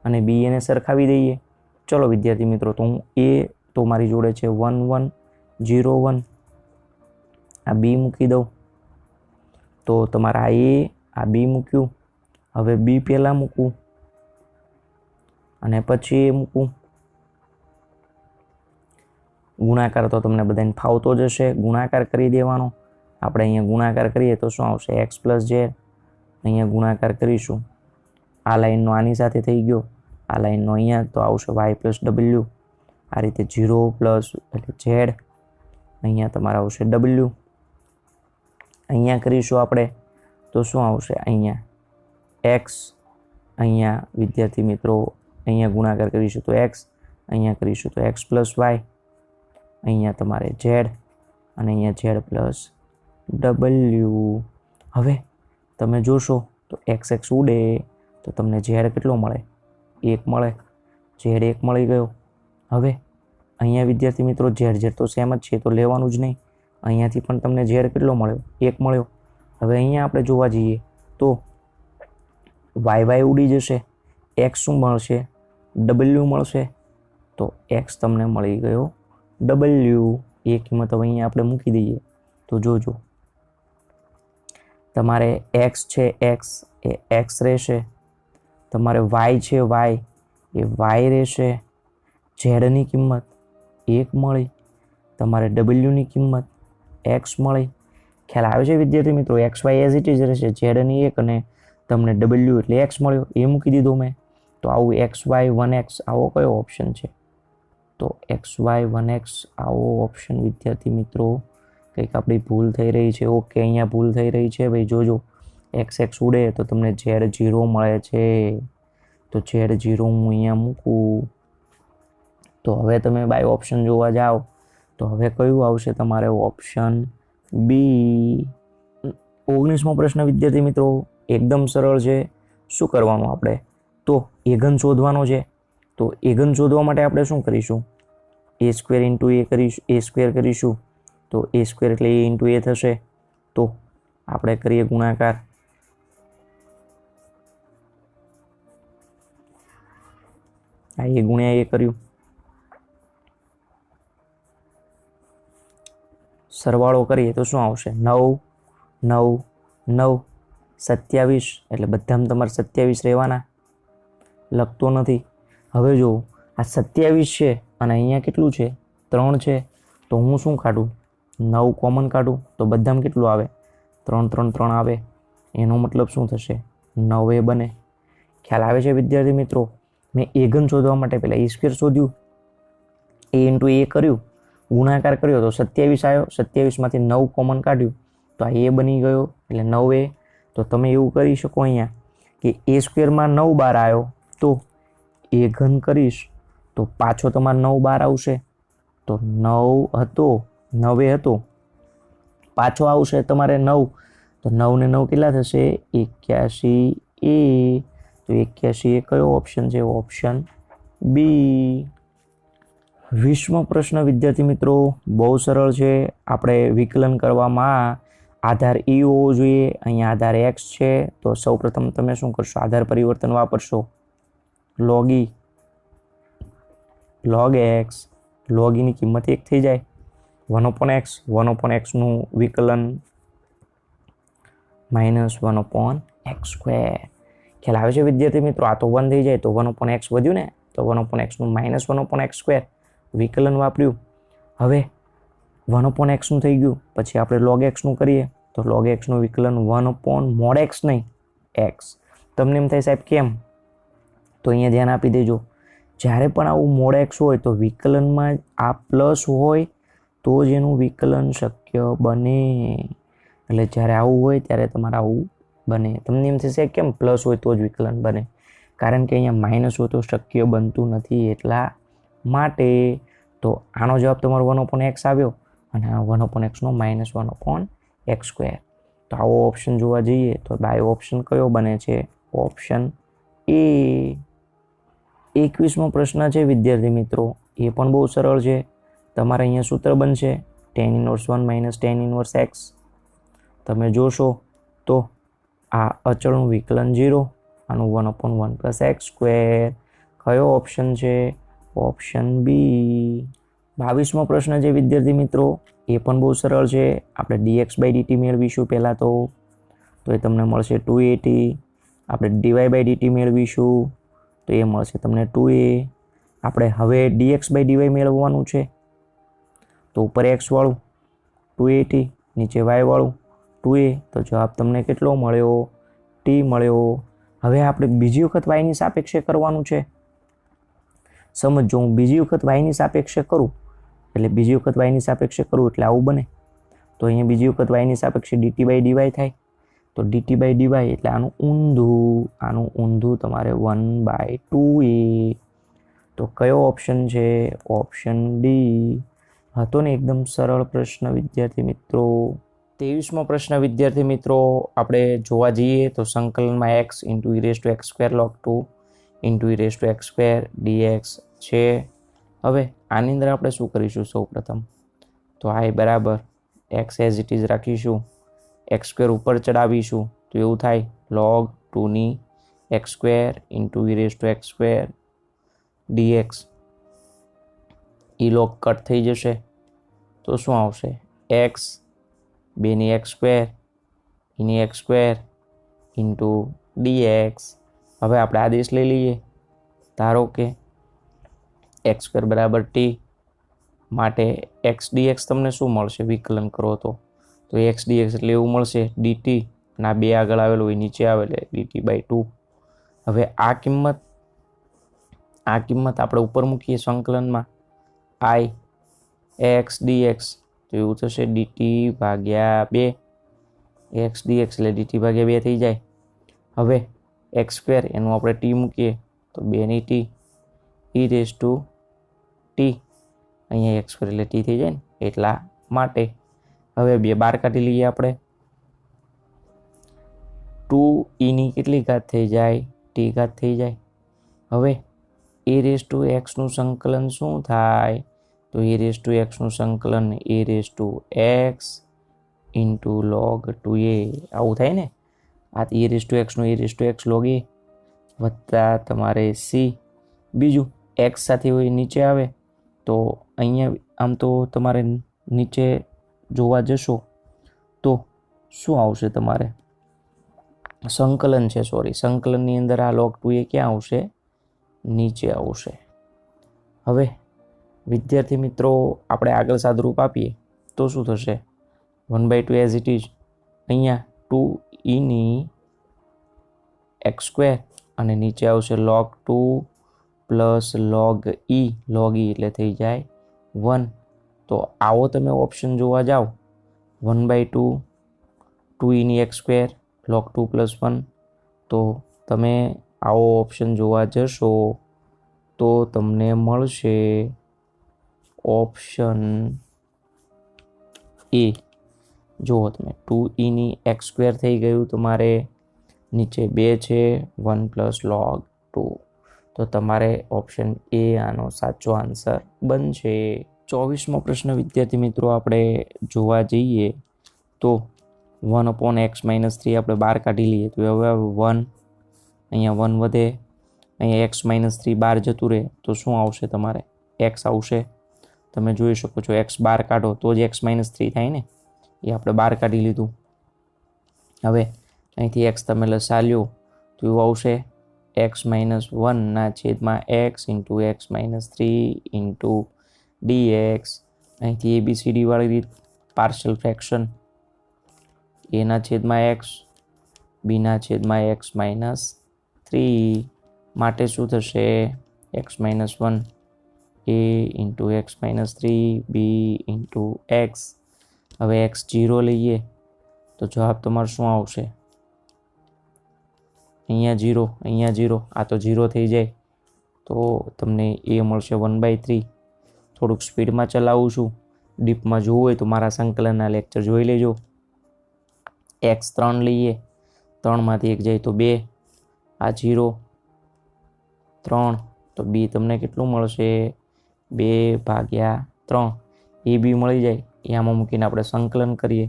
S1: અને BA ને સરખાવી દઈએ. ચલો વિદ્યાર્થી મિત્રો તો હું A તો મારી જોડે છે 1 1 0 1. આ B મૂકી દઉં તો તમારા આ B મૂક્યું. હવે B પહેલાં મૂકું અને પછી એ મૂકું. ગુણાકાર તો તમને બધાને ફાવતો જ હશે, ગુણાકાર કરી દેવાનો. આપણે અહીંયા ગુણાકાર કરીએ તો શું આવશે? X plus Z. અહીંયા ગુણાકાર કરીશું. આ લાઈનનો આની સાથે થઈ ગયો, આ લાઈનનો અહીંયા તો આવશે Y પ્લસ W. આ રીતે 0 પ્લસ એટલે Z. અહીંયા તમારે આવશે W. અહીંયા કરીશું આપણે તો શું આવશે? અહીંયા X. અહીંયા વિદ્યાર્થી મિત્રો અહીંયા ગુણાકાર કરીશું તો X. અહીંયા કરીશું તો X પ્લસ Y. અહીંયા તમારે Z અને અહીંયા Z પ્લસ W. હવે તમે જોશો તો XX ઉડે તો તમને Z કેટલો મળે? 1 મળે. ઝેડ 1 મળી ગયો. હવે અહીંયા વિદ્યાર્થી મિત્રો ઝેડ તો સેમ જ છે તો લેવાનું જ નહીં. અહીંયાથી પણ તમને ઝેડ કેટલો મળ્યો? 1 મળ્યો. હવે અહીંયા આપણે જોવા જઈએ તો વાય ઉડી જશે, એક્સ શું મળશે? ડબલ્યુ મળશે. તો એક્સ તમને મળી ગયો ડબલ્યુ. એ કિંમત હવે અહીંયા આપણે મૂકી દઈએ તો જોજો તમારે એક્સ છે એક્સ એ એક્સ રહેશે, તમારે વાય છે વાય એ વાય રહેશે, ઝેડની કિંમત 1 મળી, તમારે ડબલ્યુની કિંમત એક્સ મળી. ખ્યાલ આવે છે વિદ્યાર્થી મિત્રો? X Y as it is રહેશે, ઝેડની 1 અને તમને ડબલ્યુ એટલે એક્સ મળ્યો એ મૂકી દીધો મેં. તો આવું એક્સ વાય 1x આવો કયો ઓપ્શન છે? તો એક્સ વાય 1x આવો ઓપ્શન વિદ્યાર્થી મિત્રો કંઈક આપણી ભૂલ થઈ રહી છે. ઓકે, અહીંયા ભૂલ થઈ રહી છે ભાઈ. જોજો એક્સ ઉડે તો તમને ઝેડ 0 મળે છે. તો ઝેડ 0 હું અહીંયા મૂકું. તો હવે તમે બાય ઓપ્શન જોવા જાઓ તો હવે કયું આવશે તમારે? Option B. 19મો પ્રશ્ન વિદ્યાર્થી મિત્રો એકદમ સરળ છે. શું કરવાનું આપણે? તો એગન શોધવાનો છે. તો એગન શોધવા માટે આપણે શું કરીશું? a સ્ક્વેર ઇન્ટુ એ કરીશું, a સ્ક્વેર કરીશું. તો a સ્ક્વેર એટલે a ઇન્ટુ એ થશે. તો આપણે કરીએ ગુણાકાર. આ એ ગુણ્યા એ કર્યું. સરવાળો કરીએ તો શું આવશે? 9 9 9 27. એટલે બધામાં તમારે 27 રહેવાના. લખતો નથી. હવે જો આ 27 છે અને અહીંયા કેટલું છે? 3 છે. તો હું શું કાઢું? 9 કોમન કાઢું તો બધામાં કેટલું આવે? 3 3 3 આવે. એનો મતલબ શું થશે? 9 બને. ખ્યાલ આવે છે વિદ્યાર્થી મિત્રો? મેં એગન શોધવા માટે પહેલાં એ સ્ક્વેર શોધ્યું, એ ઇન્ટુ એ કર્યું, ગુણાકાર કર્યો તો 27 આવ્યો. 27માંથી 9 કોમન કાઢ્યું તો આ એ બની ગયો એટલે 9a. તો તમે એવું કરી શકો અહીંયા કે એ સ્ક્વેરમાં 9 બાર આવ્યો તો એ ઘન કરીશ તો પાછો તમારે 9 બાર આવશે. તો 9 હતો 9 હતો પાછો આવશે તમારે 9. તો 9 ને 9 કેટલા થશે? 81a. તો 81 એ કયો ઓપ્શન છે? ઓપ્શન બી. 20મો પ્રશ્ન વિદ્યાર્થી મિત્રો બહુ સરળ છે. આપણે વિકલન કરવામાં આધાર e હોવો જોઈએ. અહીંયા આધાર x છે તો સૌપ્રથમ તમે શું કરશો? આધાર પરિવર્તન વાપરશો. log e log x. log e ની કિંમત 1 થઈ જાય. 1/x 1/x નું વિકલન -1/x સ્ક્વેર. ખ્યાલ આવે છે વિદ્યાર્થી મિત્રો? આ તો 1 થઈ જાય તો 1/x વધ્યું ને, તો 1/x નું -1/x સ્ક્વેર વિકલન વાપર્યું. હવે 1/x નું થઈ ગયું પછી આપણે log x નું કરીએ તો log x નું વિકલન 1/mod x નહીં x. તમને એમ થાય સાહેબ કેમ? તો અહીંયા ધ્યાન આપી દેજો. જ્યારે પણ આવું mod x હોય તો વિકલનમાં આ પ્લસ હોય તો જ એનું વિકલન શક્ય બને. એટલે જ્યારે આવું હોય ત્યારે તમારે આવું બને. તમને એમ થશે કેમ પ્લસ હોય તો જ વિકલન બને? કારણ કે અહીંયા માઇનસ હોય તો શક્ય બનતું નથી એટલા માટે. તો આનો જવાબ તમારો 1/x આવ્યો અને આ 1/x નો -1/x સ્ક્વેર. તો આવો ઓપ્શન જોવા જઈએ તો બાય ઓપ્શન કયો બને છે? Option A. 21મો પ્રશ્ન છે વિદ્યાર્થી મિત્રો એ પણ બહુ સરળ છે. તમારે અહીંયા સૂત્ર બનશે tan 1 - tan 1x. તમે જોશો તો આ અચળનું વિકલન 0, આનું 1/1 + x સ્ક્વેર. કયો ઓપ્શન છે? Option B. 22મો પ્રશ્ન છે વિદ્યાર્થી મિત્રો એ પણ બહુ સરળ છે. આપણે dx/dt મેળવીશું પહેલાં તો એ તમને મળશે 2at. આપણે dy/dt મેળવીશું તો એ મળશે તમને 2a. આપણે હવે dx/dy મેળવવાનું છે તો ઉપર x વાળું 2at, નીચે y વાળું 2a. તો જવાબ તમને કેટલો મળ્યો? t મળ્યો. હવે આપણે બીજી વખત y ની સાપેક્ષે કરવાનું છે. સમજો હું બીજી વખત y ની સાપેક્ષે કરું એટલે આવું બને. તો અહીંયા બીજી વખત y ની સાપેક્ષે dt/dy થાય. તો dt/dy એટલે આનું ઊંધું તમારે 1/2a. તો કયો ઓપ્શન છે? Option D. હતો ને એકદમ સરળ પ્રશ્ન વિદ્યાર્થી મિત્રો. 23મો પ્રશ્ન વિદ્યાર્થી મિત્રો આપણે જોવા જઈએ તો સંકલનમાં x × e⁻² log 2 into e raise to x square dx છે. હવે આની અંદર આપણે શું કરીશું? સૌ પ્રથમ તો આઈ બરાબર એક્સ એઝ ઇટ ઇઝ રાખીશું, એક્સ સ્ક્વેર ઉપર ચડાવીશું તો એવું થાય log 2ની x square into e raise to x square d x. E log cut થઈ જશે તો શું આવશે? એક્સ 2ની એક્સ સ્ક્વેર એની એક્સ સ્ક્વેર ઇન્ટુ ડીએક્સ. હવે આપણે આદેશ લઈ લઈએ. ધારો કે એક્સ સ્ક્વેર બરાબર ટી માટે એક્સ ડીએક્સ તમને શું મળશે? વિકલન કરો તો એક્સ ડીએક્સ એટલે એવું મળશે ડીટી, ના બે આગળ આવેલું હોય નીચે આવેલે ડીટી બાય 2. હવે આ કિંમત આપણે ઉપર મૂકીએ સંકલનમાં આઈ એક્સ ડીએક્સ તો એવું થશે ડીટી ભાગ્યા 2 એક્સ ડીએક્સ એટલે ડીટી ભાગ્યા 2 થઈ જાય. હવે એક્સ સ્ક્વેર એનું આપણે ટી મૂકીએ તો 2ની t e raise to t, અહીંયા એક્સ સ્ક્વેર એટલે ટી થઈ જાય ને એટલા માટે. હવે 2 બહાર કાઢી લઈએ આપણે. 2 કેટલી ઘાત થઈ જાય? ટી ઘાત થઈ જાય. હવે એ રેસ ટુ એક્સનું સંકલન શું થાય? તો એ રેસ ટુ એક્સનું સંકલન e raise to x into log 2a આવું થાય ને. આ એ રેસ ટુ એક્સનું e raise to x log a વત્તા તમારે સી. બીજું એક્સ સાથે હોય નીચે આવે તો અહીંયા આમ તો તમારે નીચે જોવા જશો તો શું આવશે? તમારે સંકલન છે, સંકલનની અંદર આ log 2a ક્યાં આવશે? નીચે આવશે. હવે વિદ્યાર્થી મિત્રો આપણે આગળ સાદુરૂપ આપીએ તો શું થશે? 1/2 એઝ ઇટ ઇઝ, અહીંયા 2eની એક્સ સ્ક્વેર અને નીચે આવશે log 2 પ્લસ log e એટલે થઈ જાય 1. તો આવો તમે ઓપ્શન જોવા જાઓ 1/2 2eની એક્સ સ્ક્વેર log 2 પ્લસ 1, તો તમે આવો ઓપ્શન જોવા જશો તો તમને મળશે ઓપ્શન એ. જુઓ તમે 2eની એક્સ સ્ક્વેર થઈ ગયું તમારે, નીચે 2 છે 1 પ્લસ log 2, તો તમારે ઓપ્શન એ આનો સાચો આન્સર બનશે. 24મો પ્રશ્ન વિદ્યાર્થી મિત્રો આપણે જોવા જઈએ તો 1/x-3 આપણે બહાર કાઢી લઈએ તો હવે 1, અહીંયા 1 વધે, અહીંયા x-3 બહાર જતું રહે તો શું આવશે? તમારે x આવશે. તમે જોઈ શકો છો x બહાર કાઢો તો જ x-3 થાય ને, એ આપણે બહાર કાઢી લીધું. હવે અહીંથી x તમે લસાલ્યો તો એવું આવશે x-1/x into x-3 into dx. અહીંથી ABCD વાળી રીત પાર્શિયલ ફ્રેક્શન, a/x b/x-3 માટે શું થશે? x-1 a into x-3 b into x. હવે x 0 લઈએ તો જવાબ તમારો શું આવશે? અહીંયા 0 આ તો 0 થઈ જાય તો તમને એ મળશે 1/3. થોડુંક સ્પીડમાં ચલાવું છું, ડીપમાં જોવું હોય તો મારા સંકલનના લેક્ચર જોઈ લેજો. x 3 લઈએ, 3માંથી 1 જાય તો 2, આ 0 3 તો b તમને કેટલું મળશે? 2/3. એ બી મળી જાય, એ આમાં મૂકીને આપણે સંકલન કરીએ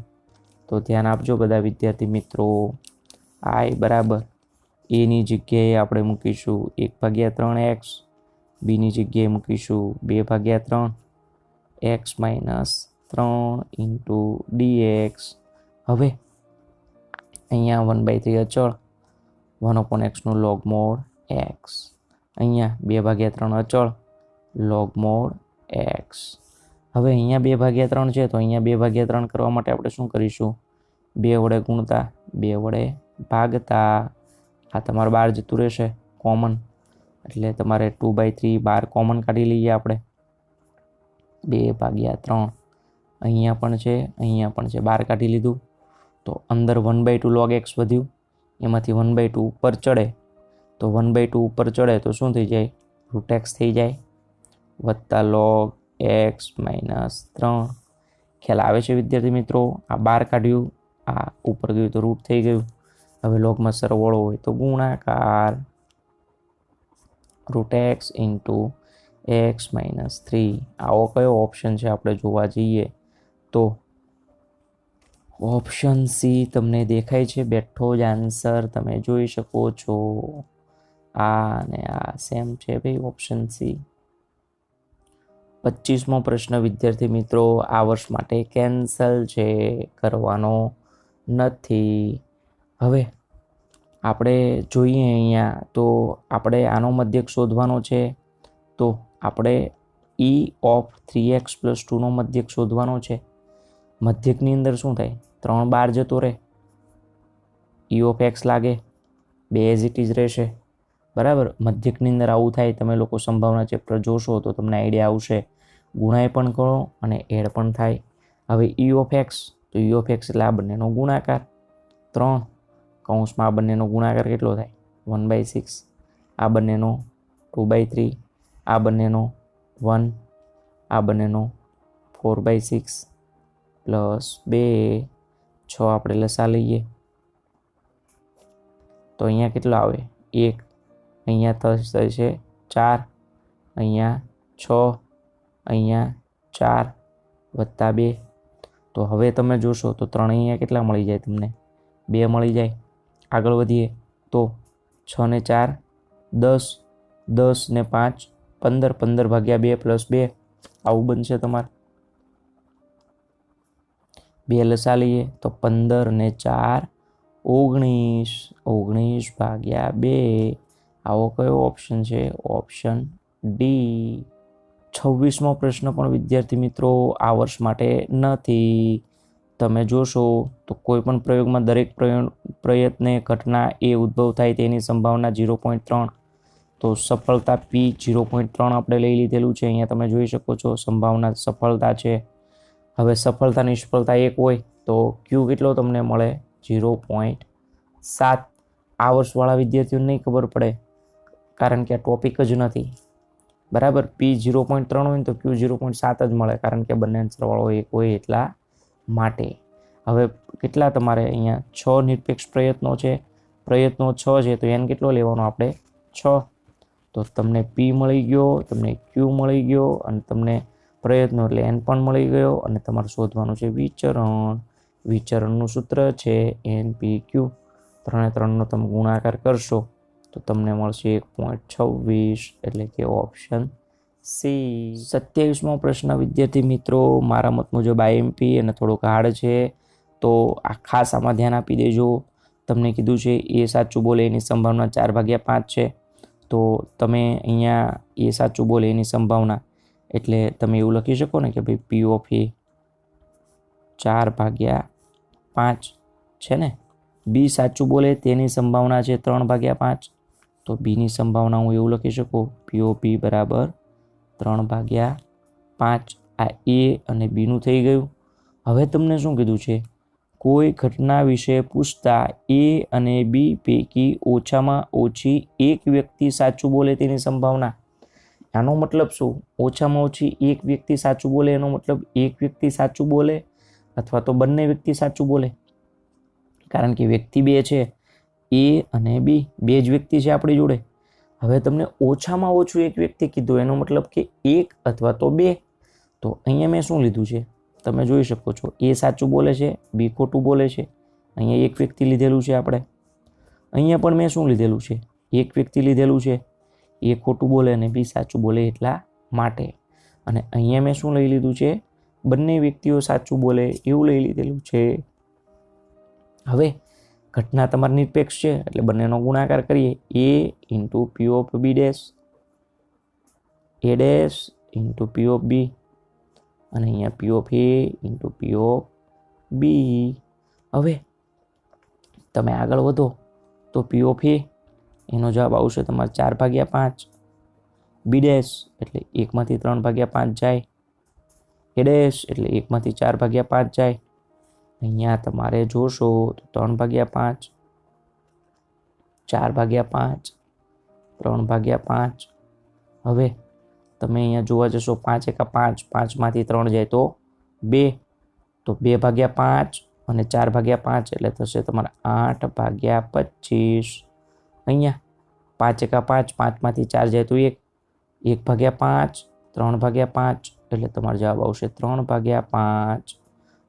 S1: તો ધ્યાન આપજો બધા વિદ્યાર્થી મિત્રો. આઈ બરાબર એની જગ્યાએ આપણે મૂકીશું 1/3x, બીની જગ્યાએ મૂકીશું 2/3 x-3 ઇન્ટુ dx. હવે અહીંયા 1/3 અચળ, 1/xનું log mod x, અહીંયા 2/3 અચળ log mod x. હવે અહીંયા 2/3 છે તો અહીંયા 2/3 કરવા માટે આપણે શું કરીશું? 2 વડે ગુણતા 2 વડે ભાગતા. આ તમારે બહાર જતું રહેશે કોમન, એટલે તમારે 2/3 બહાર કોમન કાઢી લઈએ આપણે. 2/3 અહીંયા પણ છે, અહીંયા પણ છે, બહાર કાઢી લીધું તો અંદર 1/2 log x વધ્યું, એમાંથી 1/2 ઉપર ચડે તો 1/2 ઉપર ચડે તો શું થઈ જાય? √x થઈ જાય વત્તા log x-3. ખ્યાલ આવે છે વિદ્યાર્થી મિત્રો? આ બહાર કાઢ્યું, આ ઉપર ગયું તો રૂટ થઈ ગયું. હવે લોગમાં સરવાળો હોય તો ગુણાકાર. √x ઇન્ટુ x - 3 આવો કયો ઓપ્શન છે આપણે જોવા જઈએ તો ઓપ્શન સી તમને દેખાય છે બેઠો જ આન્સર તમે જોઈ શકો છો આ અને આ સેમ છે ભાઈ ઓપ્શન સી 25મો પ્રશ્ન વિદ્યાર્થી મિત્રો આ વર્ષ માટે કેન્સલ છે કરવાનો નથી હવે આપણે જોઈએ અહીંયા તો આપણે આનો મધ્યક શોધવાનો છે તો આપણે e ઓફ 3x + 2 નો મધ્યક શોધવાનો છે મધ્યકની અંદર શું થાય 3 બહાર જતો રહે e ઓફ x લાગે 2 એઝ ઇટ ઇઝ રહેશે બરાબર મધ્યકની અંદર આવું થાય તમે લોકો સંભાવના ચેપ્ટર જોશો તો તમને આઈડિયા આવશે ગુણાય પણ કરો અને એડ પણ થાય હવે e ઓફ x તો e ઓફ x એટલે આ બંનેનો ગુણાકાર 3 કૌંસમાં આ બંનેનો ગુણાકાર કેટલો થાય 1/6 આ બંનેનો 2/3 આ બંનેનો 1 આ બંનેનો 4/6 પ્લસ 2 6 આપણે લસા લઈએ તો અહીંયા કેટલો આવે 1 અહીંયા થશે 4 અહીંયા 6 અહીંયા 4 વત્તા 2 તો હવે તમે જોશો તો 3 અહીંયા કેટલા મળી જાય તમને 2 મળી જાય આગળ વધીએ તો 6 ને 4 10 10 ને 5 15 15 ભાગ્યા 2 પ્લસ 2 આવું બનશે તમારે 2 લસા લઈએ તો 15 ને 4 19 19 ભાગ્યા 2 આવો કયો ઓપ્શન છે ઓપ્શન ડી 26મો પ્રશ્ન પણ વિદ્યાર્થી મિત્રો આ વર્ષ માટે નથી તમે જોશો તો કોઈ પણ પ્રયોગમાં દરેક પ્રયત્ને ઘટના એ ઉદ્ભવ થાય તેની સંભાવના 0.3 તો સફળતા p 0.3 આપણે લઈ લીધેલું છે અહીંયા તમે જોઈ શકો છો સંભાવના સફળતા છે હવે સફળતા નિષ્ફળતા 1 હોય તો q કેટલો તમને મળે 0.7 આ વર્ષવાળા વિદ્યાર્થીઓને નહીં ખબર પડે કારણ કે આ ટોપિક જ નથી બરાબર p 0.3 હોય તો q 0.7 જ મળે કારણ કે બંને સરવાળો 1 હોય એટલા માટે હવે કેટલા તમારે અહીંયા 6 નિરપેક્ષ પ્રયત્નો છે પ્રયત્નો 6 છે તો n કેટલો લેવાનો આપણે 6 તો તમને p મળી ગયો તમને q મળી ગયો અને તમને પ્રયત્નો એટલે n પણ મળી ગયો અને તમારે શોધવાનું છે વિચરણ વિચરણનું સૂત્ર છે npq 3 3 નો તમે ગુણાકાર કરશો તો તમને મળશે 1.26 એટલે કે ઓપ્શન સી 27મો પ્રશ્ન વિદ્યાર્થી મિત્રો મારા મત મુજબ IMP અને થોડોક હાર્ડ છે તો આ ખાસ આમાં ધ્યાન આપી દેજો તમને કીધું છે એ સાચું બોલે એની સંભાવના 4/5 છે તો તમે અહીંયા એ સાચું બોલે એની સંભાવના એટલે તમે એવું લખી શકો ને કે ભાઈ P ઓફ A 4/5 છે ને B સાચું બોલે તેની સંભાવના છે 3/5 તો B ની સંભાવના હું એવું લખી શકું P ઓફ B બરાબર 3/5 આ A અને B નું થઈ ગયું હવે તમને શું કીધું છે કોઈ ઘટના વિશે પૂછતા A અને B પૈકી ઓછામાં ઓછી એક વ્યક્તિ સાચું બોલે તેની સંભાવના આનો મતલબ શું ઓછામાં ઓછી એક વ્યક્તિ સાચું બોલે એનો મતલબ એક વ્યક્તિ સાચું બોલે અથવા તો બંને વ્યક્તિ સાચું બોલે કારણ કે વ્યક્તિ 2 છે A અને B બે જ વ્યક્તિ છે આપણી જોડે હવે તમને ઓછામાં ઓછું એક વ્યક્તિ કીધું એનો મતલબ કે એક અથવા તો 2 તો અહીંયા મેં શું લીધું છે તમે જોઈ શકો છો A સાચું બોલે છે B ખોટું બોલે છે અહીંયા એક વ્યક્તિ લીધેલું છે આપણે અહીંયા પણ મેં શું લીધેલું છે એક વ્યક્તિ લીધેલું છે A ખોટું બોલે અને B સાચું બોલે એટલા માટે અને અહીંયા મેં શું લઈ લીધું છે બંને વ્યક્તિઓ સાચું બોલે એવું લઈ લીધેલું છે હવે ઘટના તમારી નિરપેક્ષ છે એટલે બંનેનો ગુણાકાર કરીએ A into P of B dash A dash into P of B અને અહીંયા P of A into P of B હવે તમે આગળ વધો તો P ઓફ A એનો જવાબ આવશે તમારે 4/5 B ડેશ એટલે 1માંથી 3/5 જાય A ડેશ એટલે 1માંથી 4/5 જાય અહીંયા તમારે જોશો તો 3/5 4/5 3/5 હવે તમે અહીંયા જોવા જશો 5 એકા 5 5માંથી 3 જાય તો 2 તો 2/5 અને 4/5 એટલે થશે તમારે 8/25 અહીંયા 5 એકા 5, 5માંથી 4 જાય તો 1, 1/5, 3/5 એટલે તમારો જવાબ આવશે 3/5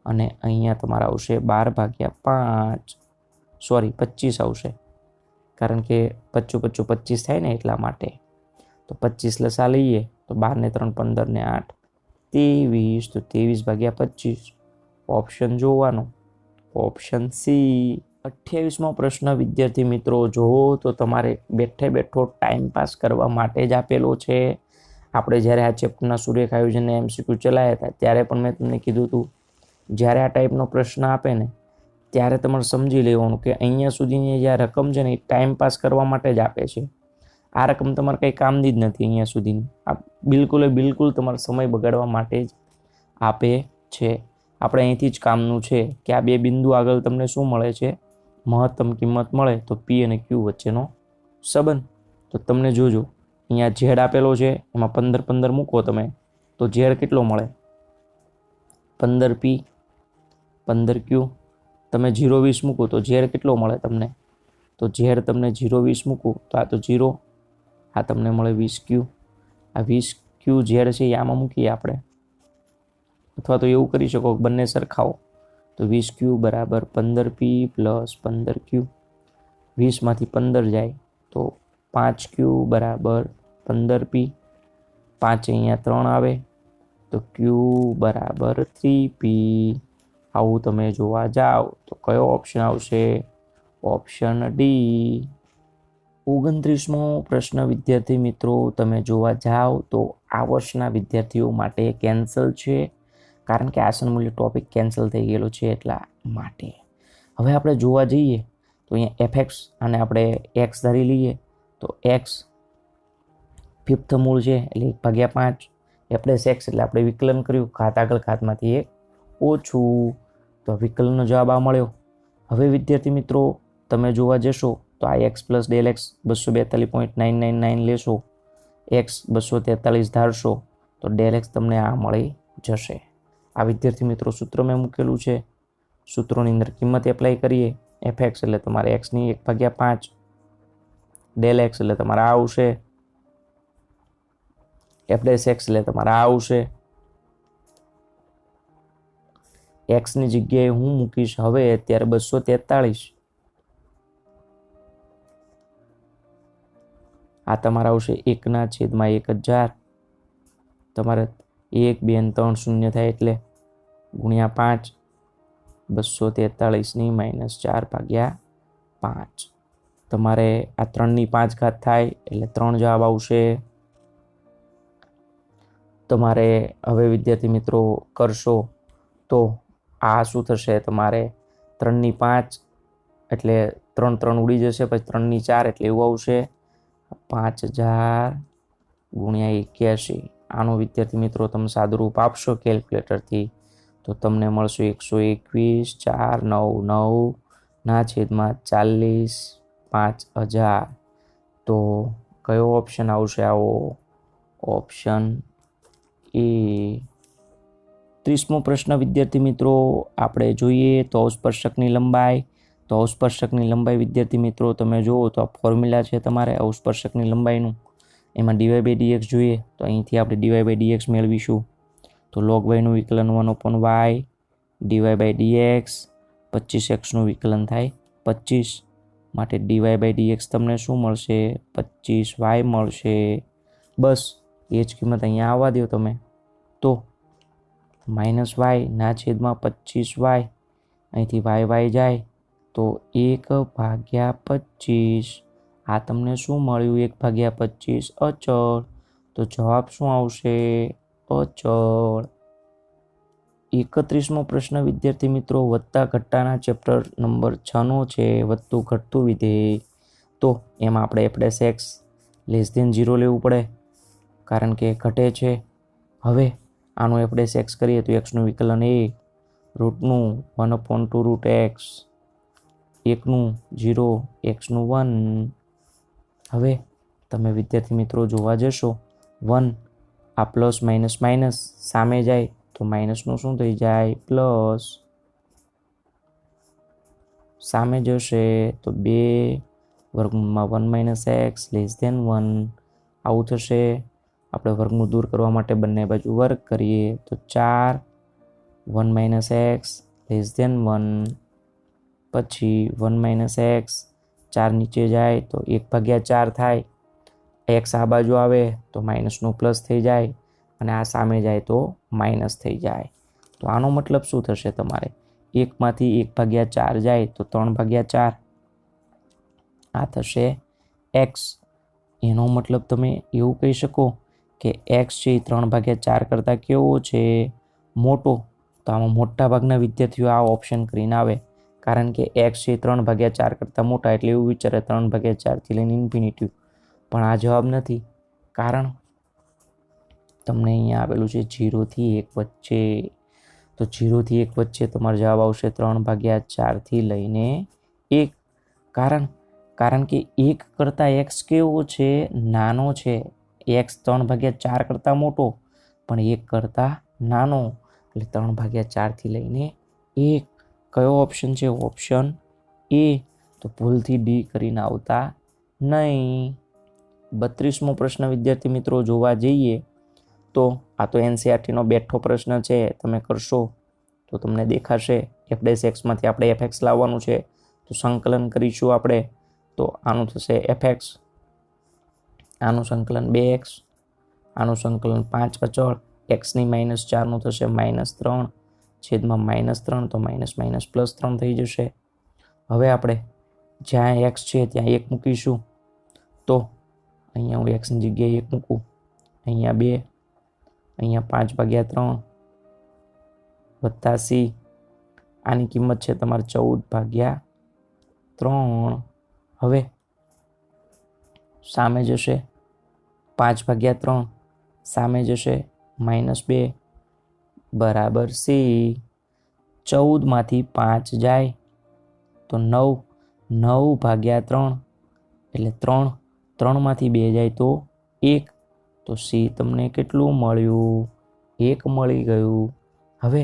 S1: અને અહીંયા તમારે આવશે 12/5 સોરી 25 આવશે, કારણ કે 25 25 25 થાય ને એટલા માટે. તો 25 લસા લઈએ તો 12 ને 3 15 ને 8 23, તો 23/25 ઓપ્શન જોવાનો ઓપ્શન સી. 28મો પ્રશ્ન વિદ્યાર્થી મિત્રો જોવો તો તમારે બેઠે બેઠો ટાઈમ પાસ કરવા માટે જ આપેલો છે. આપણે જ્યારે આ ચેપ્ટરના સુરેખ આયોજનને MCQ ચલાવ્યા હતા ત્યારે પણ મેં તમને કીધું હતું, જ્યારે આ ટાઈપનો પ્રશ્ન આપે ને ત્યારે તમારે સમજી લેવાનું કે અહીંયા સુધીની જે રકમ છે ને એ ટાઈમ પાસ કરવા માટે જ આપે છે. આ રકમ તમારે કંઈ કામની જ નથી અહીંયા સુધીની. આ બિલકુલ તમારા સમય બગાડવા માટે જ આપે છે. આપણે અહીંથી જ કામનું છે કે આ બે બિંદુ આગળ તમને શું મળે છે, મહત્તમ કિંમત મળે તો P અને Q વચ્ચેનો સંબંધ. તો તમને જોજો અહીંયા ઝેડ આપેલો છે, એમાં 15 15 મૂકો તમે તો ઝેડ કેટલો મળે 15P 15Q. તમે 0 20 મૂકો તો ઝેડ કેટલો મળે તમને, તો ઝેડ તમને 0 20 મૂકો તો આ તો 0, આ તમને મળે 20Q. આ 20Q ઝેડ છે એ આમાં મૂકીએ આપણે, અથવા તો એવું કરી શકો બંને સરખાવો તો 20Q બરાબર 15P પ્લસ 15Q. 20માંથી 15 જાય તો 5Q બરાબર 15P. 5 અહીંયા 3 આવે તો Q બરાબર 3P. આવું તમે જોવા જાઓ તો કયો ઓપ્શન આવશે, ઓપ્શન ડી. 29મો પ્રશ્ન વિદ્યાર્થી મિત્રો તમે જોવા જાઓ તો આ વર્ષના વિદ્યાર્થીઓ માટે કેન્સલ છે, કારણ કે આસન મૂલ્ય ટોપિક કેન્સલ થઈ ગયેલો છે એટલા માટે. હવે આપણે જોવા જઈએ તો અહીંયા fx અને આપણે x ધારી લઈએ તો x ફિફ્થ મૂળ છે એટલે 1/5, f' એટલે આપણે વિકલન કર્યું, ઘાત આગળ ઘાતમાંથી 1 ઓછું, તો વિકલનનો જવાબ આ મળ્યો. હવે વિદ્યાર્થી મિત્રો તમે જોવા જશો તો આ x પ્લસ ડેલ x 242.999 લેશો, x 243 ધારશો તો ડેલ x તમને આ મળી જશે. આ વિદ્યાર્થી મિત્રો સૂત્ર મેં મૂકેલું છે, સૂત્રોની અંદર કિંમત એપ્લાય કરીએ. fx એટલે તમારે x ની 1/5, ડેલ x એટલે તમારે આ આવશે, f' એટલે તમારે આ આવશે. x ની જગ્યાએ હું મૂકીશ હવે અત્યારે 243, આ તમારે આવશે 1/1000. તમારે 1 2 3 શૂન્ય થાય એટલે ગુણ્યા 5, 243 ની -4/5. તમારે આ 3ની 5 ઘાત થાય એટલે 3 જવાબ આવશે. તમારે હવે વિદ્યાર્થી મિત્રો કરશો તો આ શું થશે, તમારે 3ની 5 એટલે 3 3 ઉડી જશે, પછી 3ની 4 એટલે એવું આવશે 5000 ગુણ્યા 81. આનો વિદ્યાર્થી મિત્રો તમે સાદુરૂપ આપશો કેલ્ક્યુલેટરથી તો તમને મળશે 121 499 ના છેદમાં 40 5000. તો કયો ઓપ્શન આવશે આવો, ઓપ્શન એ. 30મો પ્રશ્ન વિદ્યાર્થી મિત્રો આપણે જોઈએ તો અવસ્પર્શકની લંબાઈ. તો અવસ્પર્શકની લંબાઈ વિદ્યાર્થી મિત્રો તમે જુઓ તો આ ફોર્મ્યુલા છે તમારે અવસ્પર્શકની લંબાઈનું, એમાં dy/dx જોઈએ તો અહીંથી આપણે dy/dx મેળવીશું. તો log y નું વિકલન 1/y dy/dx, 25x નું વિકલન થાય 25, માટે dy/dx તમને શું મળશે 25y મળશે. બસ એ જ કિંમત અહીંયા આવવા દો તમે તો -y ના છેદમાં 25y, અહીંથી y જાય તો 1/25. આ તમને શું મળ્યું 1/25 અચળ. તો જવાબ શું આવશે અચળ. 31મો પ્રશ્ન વિદ્યાર્થી મિત્રો વધતા ઘટતાના ચેપ્ટર નંબર 6નો છે, વધતું ઘટતું વિધેય. તો એમાં આપણે f' <0 લેવું પડે કારણ કે ઘટે છે. હવે આનું f' કરીએ તો x નું વિકલન a, રૂટનું 1/2√x, 1નું 0, x નું 1. હવે તમે વિદ્યાર્થી મિત્રો જોવા જશો 1 આ પ્લસ માઇનસ સામે જાય તો માઇનસનું શું થઈ જાય પ્લસ, સામે જશે તો 2 વર્ગમૂળમાં 1 માઇનસ એક્સ લેસ ધેન 1 આવું થશે. આપણે વર્ગમૂળ દૂર કરવા માટે બંને બાજુ વર્ગ કરીએ તો 4 1 માઇનસ એક્સ લેસ ધેન 1 પછી 1 માઇનસ એક્સ 4 નીચે જાય તો 1/4 થાય. એક્સ આ બાજુ આવે તો માઇનસનું પ્લસ થઈ જાય અને આ સામે જાય તો માઇનસ થઈ જાય. તો આનો મતલબ શું થશે? તમારે 1માંથી 1/4 જાય તો 3/4 આ થશે એક્સ. એનો મતલબ તમે એવું કહી શકો કે એક્સ છે એ 3/4 કરતાં કેવો છે? મોટો. તો આમાં મોટા ભાગના વિદ્યાર્થીઓ આ ઓપ્શન કરીને આવે, કારણ કે એક્સ છે 3/4 કરતાં મોટા, એટલે એવું વિચારે 3/4 લઈને ઇન્ફિનિટી. પણ આ જવાબ નથી, કારણ તમને અહીંયા આવેલું છે 0 થી 1 વચ્ચે. તો 0 થી 1 વચ્ચે તમારો જવાબ આવશે 3/4 લઈને 1. કારણ કે 1 કરતાં એક્સ કેવો છે? નાનો છે. એક્સ 3/4 કરતાં મોટો પણ 1 કરતાં નાનો, એટલે 3/4 લઈને 1. કયો ઓપ્શન છે? Option A. તો ભૂલથી ડી કરીને આવતા નહીં. 32મો પ્રશ્ન વિદ્યાર્થી મિત્રો જોવા જઈએ તો આ તો એનસીઆરટીનો બેઠો પ્રશ્ન છે. તમે કરશો તો તમને દેખાશે. f'(x)માંથી આપણે fx લાવવાનું છે, તો સંકલન કરીશું આપણે. તો આનું થશે fx, આનું સંકલન 2x, આનું સંકલન 5 અચળ, xની -4નું થશે -3 છેદમાં -3, તો -+3 થઈ જશે. હવે આપણે જ્યાં x છે ત્યાં 1 મૂકીશું. તો અહીંયા હું xની જગ્યાએ 1 મૂકું, અહીંયા 2, અહીંયા 5/3 વત્તા c. આની કિંમત છે તમારે 14/3. હવે સામે જશે 5/3, સામે જશે -2 બરાબર c. 14માંથી 5 જાય તો 9, 9/3 એટલે 3, 3માંથી 2 જાય તો 1, તો c તમને કેટલું મળ્યું? 1 મળી ગયું. હવે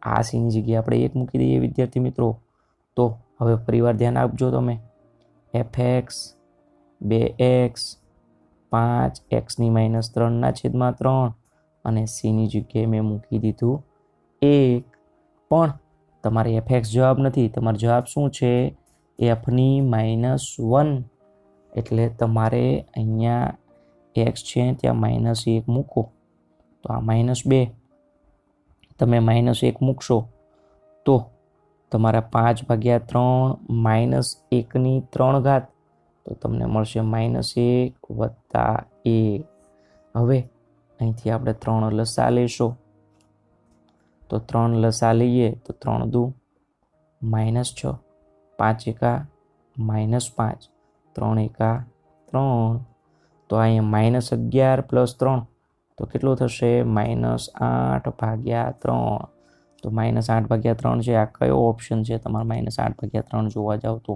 S1: આ c ની જગ્યાએ આપણે 1 મૂકી દઈએ વિદ્યાર્થી મિત્રો. તો હવે ફરીવાર ધ્યાન આપજો તમે. fx 2x 5xની -3/3 અને c ની જગ્યાએ મેં મૂકી દીધું 1. પણ તમારે fx જવાબ નથી, તમારો જવાબ શું છે? fની -1. એટલે તમારે અહીંયા x છે ત્યાં -1 મૂકો. તો આ -2 તમે -1 મૂકશો તો તમારા 5/3 -1ની 3 ઘાત, તો તમને મળશે -1 વત્તા 1. હવે અહીંથી આપણે 3 લસા લેશો. તો 3 લસા લઈએ તો 3 દુ -6, 5 એકા -5, 3 એકા 3. તો અહીંયા -11 + 3 તો કેટલું થશે? -8/3. તો -8/3 છે. આ કયો ઓપ્શન છે તમારે -8/3 જોવા જાવ તો?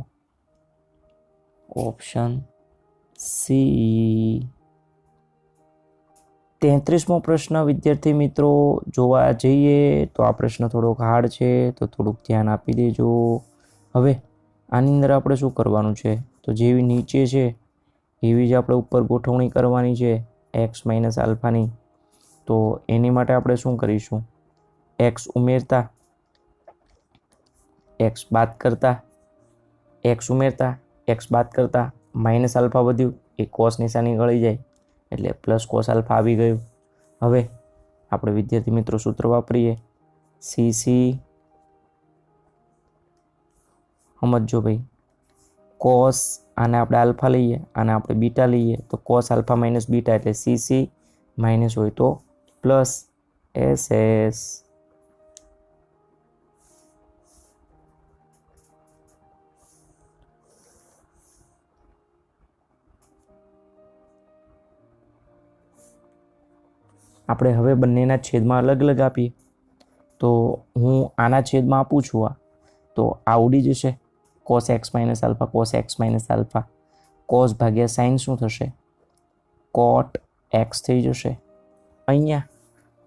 S1: Option C. 33મો પ્રશ્ન વિદ્યાર્થી મિત્રો જોવા જઈએ તો આ પ્રશ્ન થોડોક હાર્ડ છે, તો થોડુંક ધ્યાન આપી દેજો. હવે આની અંદર આપણે શું કરવાનું છે? તો જેવી નીચે છે એવી જ આપણે ઉપર ગોઠવણી કરવાની છે x - આલ્ફાની. તો એની માટે આપણે શું કરીશું? x ઉમેરતા, x બાદ કરતા, x ઉમેરતા, x બાદ કરતા -α વધ્યું એ cos નિશાની ગળી જાય એટલે +cos α આવી ગયું. હવે આપણે વિદ્યાર્થી મિત્રો સૂત્ર વાપરીએ. cc સમજો ભાઈ, cos આને આપણે આલ્ફા લઈએ, આને આપણે બીટા લઈએ, તો cos α - બીટા એટલે cc માઇનસ હોય તો પ્લસ ss. આપણે હવે બંનેના છેદમાં અલગ અલગ આપીએ. તો હું આના છેદમાં આપું છું આ, તો આ ઉડી જશે. cos x - alpha, cos x - alpha. cos ભાગ્યા sin શું થશે? cot x થઈ જશે. અહીંયા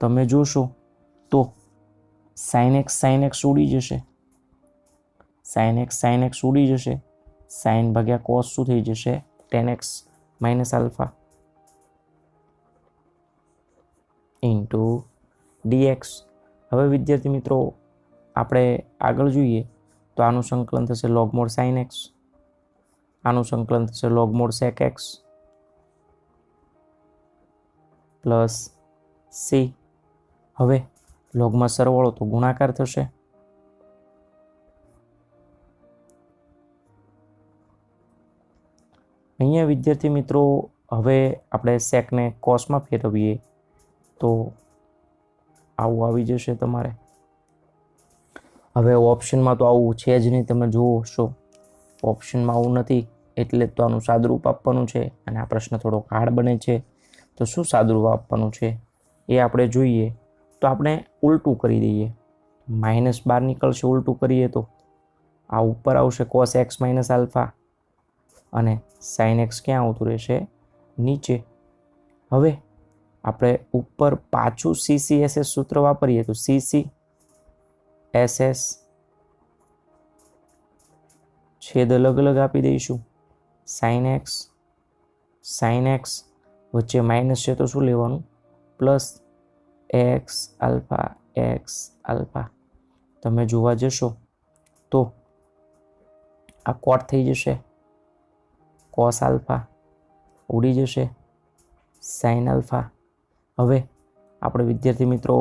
S1: તમે જોશો તો sin x ઉડી જશે, sin x ઉડી જશે. સાઇન ભાગ્યા કોસ શું થઈ જશે? Tan x minus alpha into dx. હવે વિદ્યાર્થી મિત્રો આપણે આગળ જોઈએ તો આનું સંકલન થશે log mod sin x, આનું સંકલન થશે log mod sec x plus C. હવે લોગમાં સરવાળો તો ગુણાકાર થશે. અહીંયા વિદ્યાર્થી મિત્રો હવે આપણે સેકને કોસમાં ફેરવીએ તો આવું આવી જશે તમારે. હવે ઓપ્શનમાં તો આવું છે જ નહીં, તમે જુઓ છો ઓપ્શનમાં આવું નથી એટલે તો આનું સાદુરૂપ આપવાનું છે અને આ પ્રશ્ન થોડોક હાર્ડ બને છે. તો શું સાદુરૂપ આપવાનું છે એ આપણે જોઈએ. તો આપણે ઉલટું કરી દઈએ, -12 નીકળશે. ઉલટું કરીએ તો આ ઉપર આવશે cos x માઇનસ આલ્ફા અને sin x ક્યાં આવતું રહેશે? નીચે. હવે આપણે ઉપર પાછું CCSS સૂત્ર વાપરીએ તો CCSS છેદ અલગ અલગ આપી દઈશું. sin x વચ્ચે માઇનસ છે તો શું લેવાનું? Plus x alpha. તમે જોવા જશો તો આ કોટ થઈ જશે, cos આલ્ફા ઉડી જશે, sin આલ્ફા. હવે આપણે વિદ્યાર્થી મિત્રો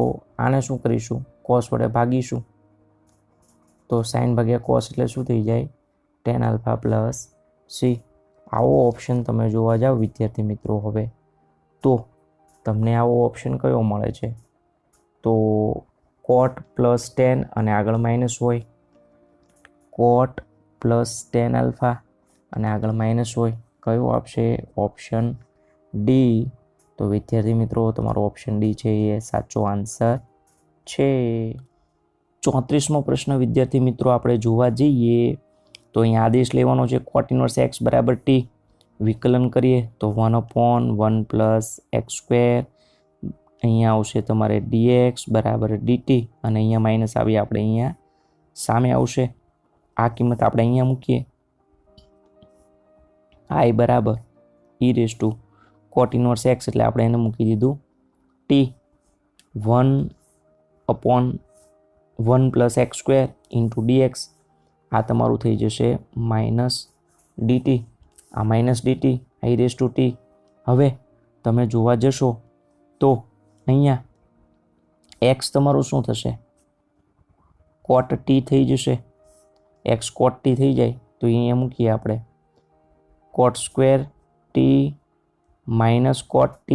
S1: આને શું કરીશું? cos વડે ભાગીશું તો sin ભાગ્યા cos એટલે શું થઈ જાય? tan alpha plus C. આવો ઓપ્શન તમે જોવા જાઓ વિદ્યાર્થી મિત્રો હવે તો તમને આવો ઓપ્શન કયો મળે છે? તો cot પ્લસ tan અને આગળ માઇનસ હોય, cot પ્લસ tan આલ્ફા અને આગળ માઇનસ હોય. કયો આપશે? Option D. તો વિદ્યાર્થી મિત્રો તમારો ઓપ્શન ડી છે એ સાચો આન્સર છે. 34મો પ્રશ્ન વિદ્યાર્થી મિત્રો આપણે જોવા જઈએ તો અહીંયા આદેશ લેવાનો છે cot ઇન્વર્સ x બરાબર t. વિકલન કરીએ તો 1/1 પ્લસ x સ્ક્વેર. અહીંયા આવશે તમારે dx બરાબર dt અને અહીંયા માઇનસ આવી આપણે અહીંયા સામે આવશે. આ કિંમત આપણે અહીંયા મૂકીએ, i બરાબર e raise to cot inverse x એટલે આપણે એને મૂકી દીધું t. 1/1 plus x square into dx. આ તમારું થઈ જશે માઇનસ dt. આ minus dt i raise to t. હવે તમે જોવા જશો તો અહીંયા x તમારું શું થશે? cot t થઈ જશે. x cot t થઈ જાય તો અહીંયા મૂકીએ આપણે cot square t minus cot t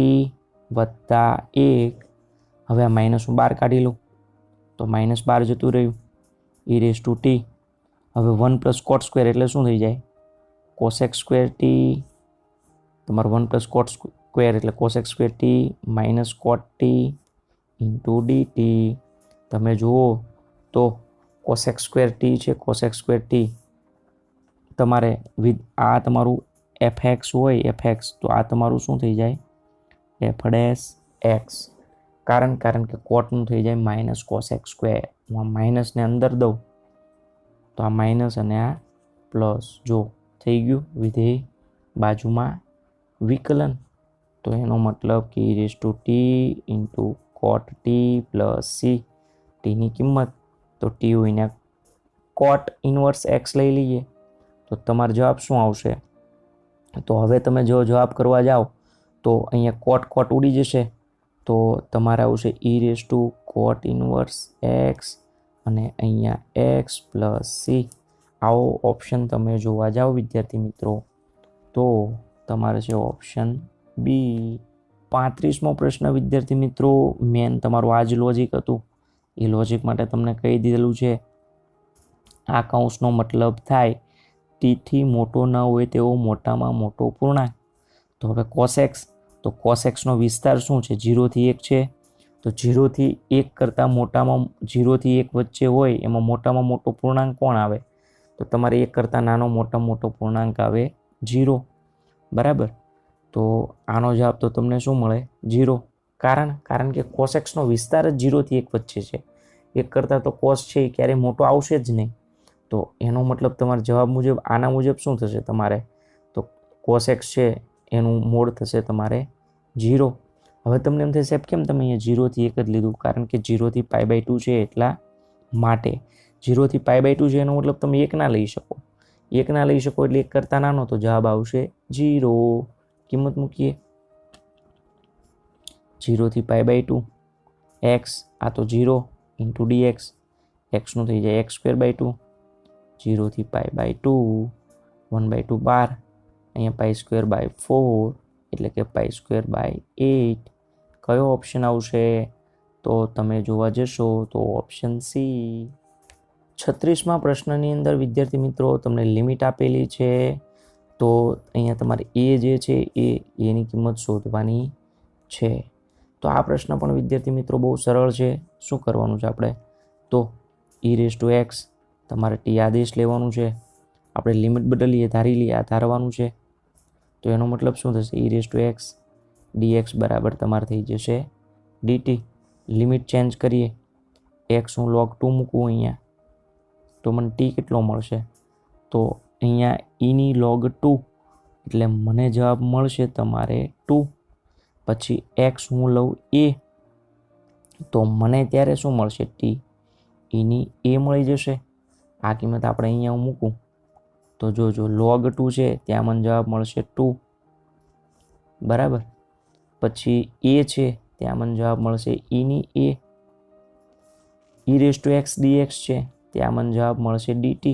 S1: વત્તા 1. હવે આ માઇનસ હું બહાર કાઢી લઉં તો માઇનસ બહાર જતું રહ્યું e રેઝ ટુ t. હવે 1 પ્લસ cot સ્ક્વેર એટલે શું થઈ જાય? cos x square t. તમારું 1 પ્લસ cot સ્ક્વેર એટલે cos x square t minus cot t into dt. તમે જુઓ તો cos x સ્ક્વેર t છે, cos x સ્ક્વેર t. તમારે આ તમારું fx હોય fx તો આ તમારું શું થઈ જાય? f dash x. કારણ કે કોટનું થઈ જાય માઇનસ cos x સ્ક્વેર. હું આ માઇનસને અંદર દઉં તો આ માઇનસ અને આ પ્લસ. જો થઈ ગયું વિધેય બાજુમાં વિકલન. તો એનો મતલબ કે e raise to t into cot t plus C. ટીની કિંમત તો t હોય cot ઇન્વર્સ x લઈ લઈએ તો તમારો જવાબ શું આવશે? તો હવે તમે જો જવાબ કરવા જાઓ તો અહીંયા cot ઉડી જશે તો તમારે આવશે e raise to cot inverse x અને અહીંયા x પ્લસ સી. આવો ઓપ્શન તમે જોવા જાઓ વિદ્યાર્થી મિત્રો તો તમારે છે ઓપ્શન બી. 35મો પ્રશ્ન વિદ્યાર્થી મિત્રો મેન તમારું આ જ લોજિક હતું. એ લોજિક માટે તમને કહી દીધેલું છે આ કૌંસનો મતલબ થાય ટીથી મોટો ન હોય તેવો મોટામાં મોટો પૂર્ણાંક. તો હવે cos x તો cos x નો વિસ્તાર શું છે? 0 થી 1 છે. તો 0 થી 1 કરતાં મોટામાં 0 થી 1 વચ્ચે હોય એમાં મોટામાં મોટો પૂર્ણાંક કોણ આવે? તો તમારે 1 કરતાં નાનો મોટામાં મોટો પૂર્ણાંક આવે 0. બરાબર. તો આનો જવાબ તો તમને શું મળે? 0. કારણ કે cos x નો વિસ્તાર જ 0 થી 1 વચ્ચે છે. 1 કરતાં તો cos છે એ ક્યારેય મોટો આવશે જ નહીં. તો એનો મતલબ તમારે જવાબ મુજબ આના મુજબ શું થશે તમારે, તો cos x છે એનું મોડ થશે તમારે 0. હવે તમને એમ થશે સાહેબ કેમ તમે અહીંયા 0 થી 1 જ લીધું, કારણ કે 0 થી π/2 છે એટલા માટે. 0 થી π/2 છે એનો મતલબ તમે 1 ના લઈ શકો, 1 ના લઈ શકો એટલે 1 કરતાં નાનો, તો જવાબ આવશે 0. કિંમત મૂકીએ 0 થી π/2 x, આ તો 0 * dx, xનું થઈ જાય x²/2, 0 થી π/2 1/2 12, અહીંયા π²/4 એટલે કે π²/8. કયો ઓપ્શન આવશે? તો તમે જોવા જશો તો ઓપ્શન સી. 36મા પ્રશ્નની અંદર વિદ્યાર્થી મિત્રો તમને લિમિટ આપેલી છે, તો અહીંયા તમારે એ જે છે એની કિંમત શોધવાની છે. તો આ પ્રશ્ન પણ વિદ્યાર્થી મિત્રો બહુ સરળ છે. શું કરવાનું છે આપણે, તો e⁻x તમારે t આદેશ લેવાનું છે, આપણે લિમિટ બદલીએ ધારી લઈએ, આ ધારવાનું છે. તો એનો મતલબ શું થશે, e⁻x dx બરાબર તમારે થઈ જશે dt. લિમિટ ચેન્જ કરીએ, x હું log 2 મૂકું અહીંયા, તો મને t કેટલો મળશે, તો અહીંયા eની log 2 એટલે મને જવાબ મળશે તમારે 2. પછી x હું લઉં a, તો મને ત્યારે શું મળશે, t, eની a મળી જશે. આ કિંમત આપણે અહીંયા મૂકું તો જો log 2 છે ત્યાં મને જવાબ મળશે 2 બરાબર. પછી a છે ત્યાં મને જવાબ મળશે eની a, e⁻x dx છે ત્યાં મને જવાબ મળશે dt,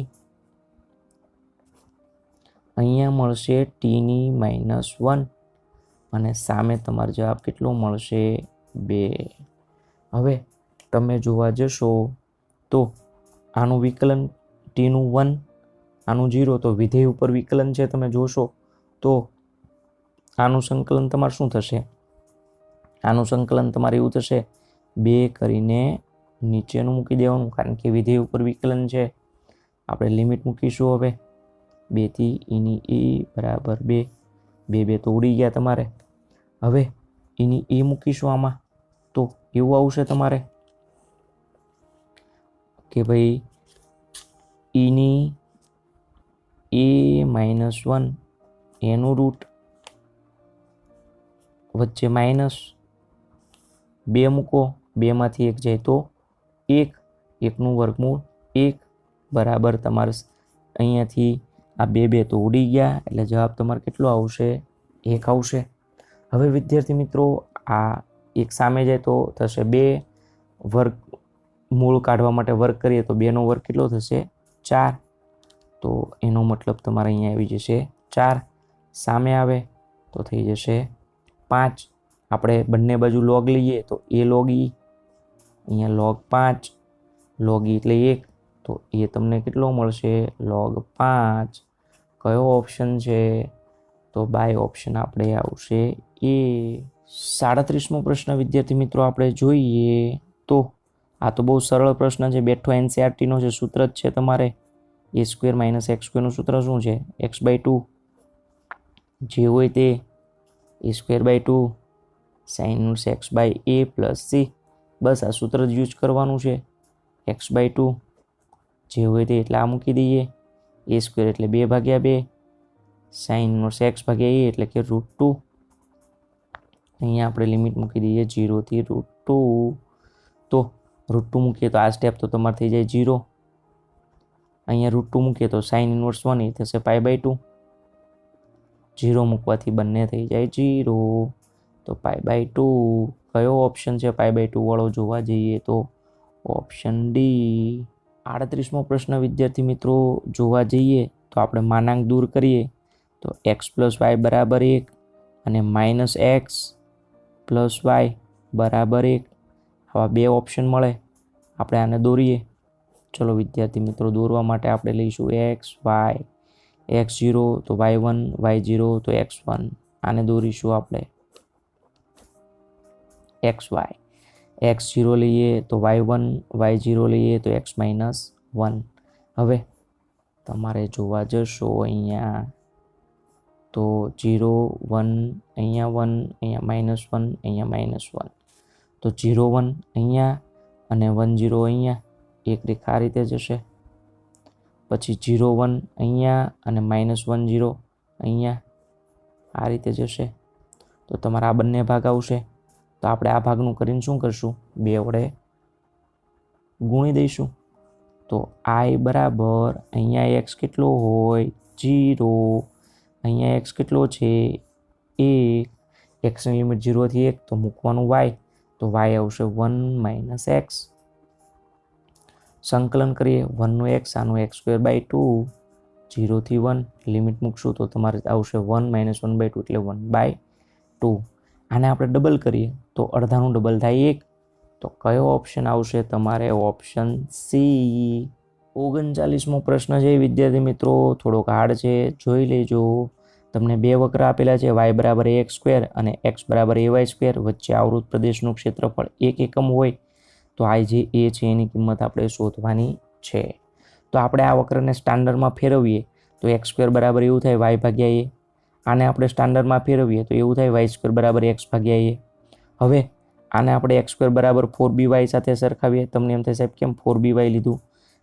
S1: અહીંયા મળશે tની -1 અને સામે તમારો જવાબ કેટલો મળશે 2. હવે તમે જોવા જશો તો આનું વિકલન tનું 1 આનું 0, તો વિધેય ઉપર વિકલન છે તમે જોશો તો આનું સંકલન તમારે શું થશે, આનું સંકલન તમારે એવું થશે 2 કરીને નીચેનું મૂકી દેવાનું, કારણ કે વિધેય ઉપર વિકલન છે. આપણે લિમિટ મૂકીશું હવે 2 થી eની a બરાબર 2, 2 તો ઉડી ગયા તમારે. હવે eની a મૂકીશું આમાં, તો એવું આવશે તમારે કે ભાઈ eની a -1 એનું રૂટ વચ્ચે -2 મૂકો, 2 માંથી 1 જાય તો 1, 1નું વર્ગમૂળ 1 બરાબર તમારે અહીંયાથી આ 2 તો ઉડી ગયા એટલે જવાબ તમારે કેટલો આવશે, 1 આવશે. હવે વિદ્યાર્થી મિત્રો આ 1 સામે જાય તો થશે 2, વર્ગમૂળ કાઢવા માટે વર્ગ કરીએ તો 2નો વર્ગ કેટલો થશે 4, તો એનો મતલબ તમારે અહીંયા આવી જશે 4. સામે આવે તો થઈ જશે 5. આપણે બંને બાજુ log લઈએ તો a log e, અહીંયા log 5, log e એટલે 1, તો એ તમને કેટલો મળશે log 5. કયો ઓપ્શન છે, તો બાય ઓપ્શન આપણે આવશે એ. 37મો પ્રશ્ન વિદ્યાર્થી મિત્રો આપણે જોઈએ તો આ તો બહુ સરળ પ્રશ્ન છે, બેઠો NCERTનો છે, સૂત્ર જ છે તમારે a² - x² નું સૂત્ર શું છે, x/2 જે હોય તે a²/2 sin x/a + c, બસ આ સૂત્ર જ યુઝ કરવાનું છે. x/2 જે હોય તે એટલે આ મૂકી દઈએ, a² એટલે 2/2, sin x/a એટલે કે √2, અહીંયા આપણે લિમિટ મૂકી દઈએ 0 થી √2, તો √2 મૂકીએ તો આ સ્ટેપ તો તમારે થઈ જાય 0, અહીંયા √2 મૂકીએ તો sin 1 એ થશે π/2, 0 મૂકવાથી બંને થઈ જાય 0, તો π/2. કયો ઓપ્શન છે π/2 વાળો જોવા જઈએ તો ઓપ્શન ડી. 38મો પ્રશ્ન વિદ્યાર્થી મિત્રો જોવા જઈએ તો આપણે માનાંક દૂર કરીએ તો x + y બરાબર 1 અને -x + y બરાબર 1, આવા 2 ઓપ્શન મળે. આપણે આને દોરીએ, ચલો વિદ્યાર્થી મિત્રો દોરવા માટે આપણે લઈશું x, y, x0 તો y1, y0 તો x1, આને દોરીશું આપણે xy, x0 લઈએ તો y1, y0 લઈએ તો x - 1. હવે તમારે જોવા જશો અહીંયા તો 0, 1, અહીંયા 1, અહીંયા -1, અહીંયા -1, તો 0, 1 અહીંયા અને 1, 0 અહીંયા, એક રેખા આ રીતે જશે. પછી 0 1 અહીંયા અને -1 0 અહીંયા આ રીતે જશે તો તમારા આ બંને ભાગ આવશે તો આપણે આ ભાગનું કરીને શું કરશું 2 વડે ગુણી દઈશું તો I બરાબર અહીંયા x કેટલો હોય 0 અહીંયા x કેટલો છે 1 x ની લિમિટ 0 થી 1 તો મૂકવાનું y તો y આવશે 1 - x સંકલન કરીએ 1 નો x આનો x²/2 0 થી 1 લિમિટ મૂકશું તો તમારે આવશે 1 - 1/2 એટલે 1/2 આને આપણે ડબલ કરીએ તો અડધાનું ડબલ થાય 1 તો કયો ઓપ્શન આવશે તમારે ઓપ્શન સી 39મો પ્રશ્ન છે વિદ્યાર્થી મિત્રો થોડોક હાર્ડ છે જોઈ લેજો તમને બે વક્ર આપેલા છે y બરાબર ax² અને x બરાબર ay² વચ્ચે આવૃત પ્રદેશનું ક્ષેત્રફળ 1 એકમ હોય તો આ જે a છે એની કિંમત આપણે શોધવાની છે તો આપણે આ વક્રને સ્ટાન્ડર્ડમાં ફેરવીએ તો x² બરાબર એવું થાય y ભાગ્યા a આને આપણે સ્ટાન્ડર્ડમાં ફેરવીએ તો એવું થાય y² બરાબર x ભાગ્યા a હવે આને આપણે x² બરાબર 4by સાથે સરખાવીએ તમને એમ થાય સાહેબ કેમ 4by લીધું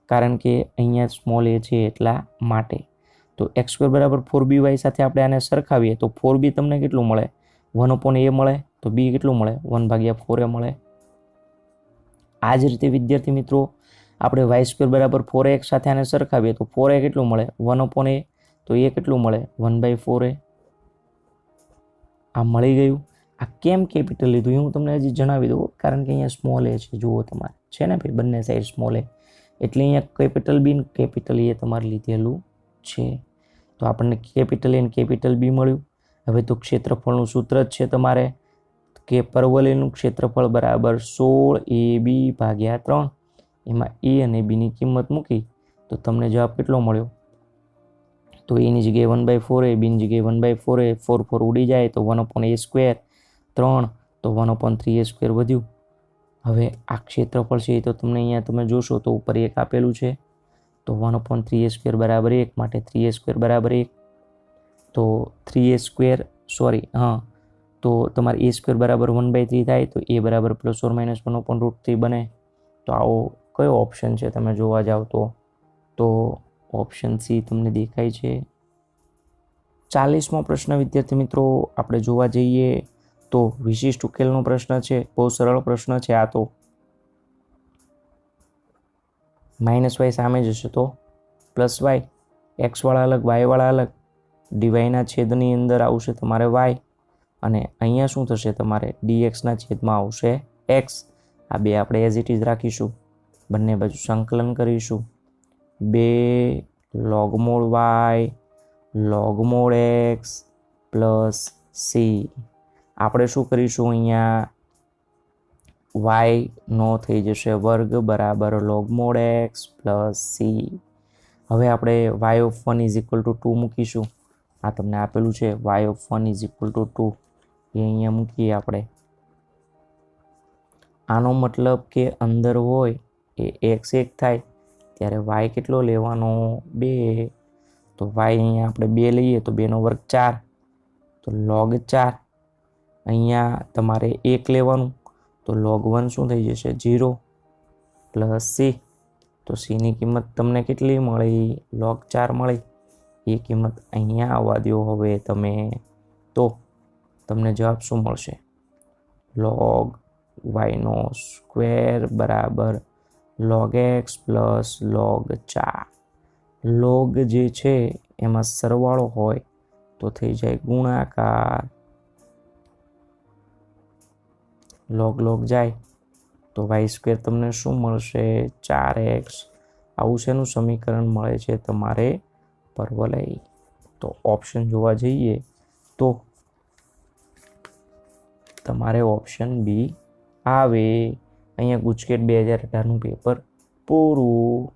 S1: કારણ કે અહીંયા સ્મોલ a છે એટલા માટે તો x² બરાબર 4by સાથે આપણે આને સરખાવીએ તો 4b તમને કેટલું મળે 1/a મળે તો b કેટલું મળે 1/4a મળે આ જ રીતે વિદ્યાર્થી મિત્રો આપણે y² બરાબર 4x સાથે આને સરખાવીએ તો 4a કેટલું મળે 1/a તો a કેટલું મળે 1/4a આ મળી ગયું આ કેમ કેપિટલ લીધું હું તમને હજી જણાવી દઉં કારણ કે અહીંયા સ્મોલ a છે જુઓ તમારે છે ને ભાઈ બંને સાઈડ સ્મોલ a એટલે અહીંયા કેપિટલ b કેપિટલ a તમારે લીધેલું છે તો આપણને કેપિટલ a અને કેપિટલ b મળ્યું હવે તો ક્ષેત્રફળનું સૂત્ર જ છે તમારે કે પરવલયનું ક્ષેત્રફળ બરાબર 16ab/3 એમાં a અને b ની કિંમત મૂકી તો તમને જવાબ કેટલો મળ્યો તો a ની જગ્યાએ 1/4a b ની જગ્યાએ 1/4a 4 ઉડી જાય તો 1/a² 3 તો 1/3a² વધ્યું હવે આ ક્ષેત્રફળ છે તો તમને અહીંયા તમે જોશો તો ઉપર 1 આપેલું છે તો 1/3a² બરાબર 1 માટે 3a² બરાબર 1 તો 3a² સોરી હા તો તમારે a² બરાબર 1/3 થાય તો a બરાબર ± 1/√3 બને તો આવો કયો ઓપ્શન છે તમે જોવા જાવ તો ઓપ્શન સી તમને દેખાય છે 40મો પ્રશ્ન વિદ્યાર્થી મિત્રો આપણે જોવા જઈએ તો વિશિષ્ટ ઉકેલનો પ્રશ્ન છે બહુ સરળ પ્રશ્ન છે આ તો -y સામે જશે તો +y x વાળા અલગ y વાળા અલગ dy ના છેદની અંદર આવશે તમારે y અને અહીંયા શું થશે તમારે dx ના છેદમાં આવશે x આ બે આપણે એઝ ઇટ ઇઝ રાખીશું બંને બાજુ સંકલન કરીશું 2 logmod y logmod x + c આપણે શું કરીશું અહીંયા y નો થઈ જશે વર્ગ બરાબર logmod x + c હવે આપણે y(1 = 2 મૂકીશું આ તમને આપેલું છે y(1 = 2 એ અહીંયા મૂકીએ આપણે આનો મતલબ કે અંદર હોય એ x 1 થાય ત્યારે y કેટલો લેવાનો 2 તો y અહીંયા આપણે 2 લઈએ તો 2 નો વર્ગ 4 તો log 4 અહીંયા તમારે 1 લેવાનું તો log 1 શું થઈ જશે 0 + c તો c ની કિંમત તમને કેટલી મળી log 4 મળી એ કિંમત અહીંયા આવવા દો હવે તમે તો તમને જવાબ શું મળશે log y² બરાબર log x + log 4 log જે છે એમાં સરવાળો હોય તો થઈ જાય ગુણાકાર log જાય તો y² તમને શું મળશે 4x આવું શેનું સમીકરણ મળે છે તમારે પરવલય તો ઓપ્શન જોવા જઈએ તો તમારે ઓપ્શન બી આવે અહીંયા ગુજકેટ 2018નું પેપર પૂરું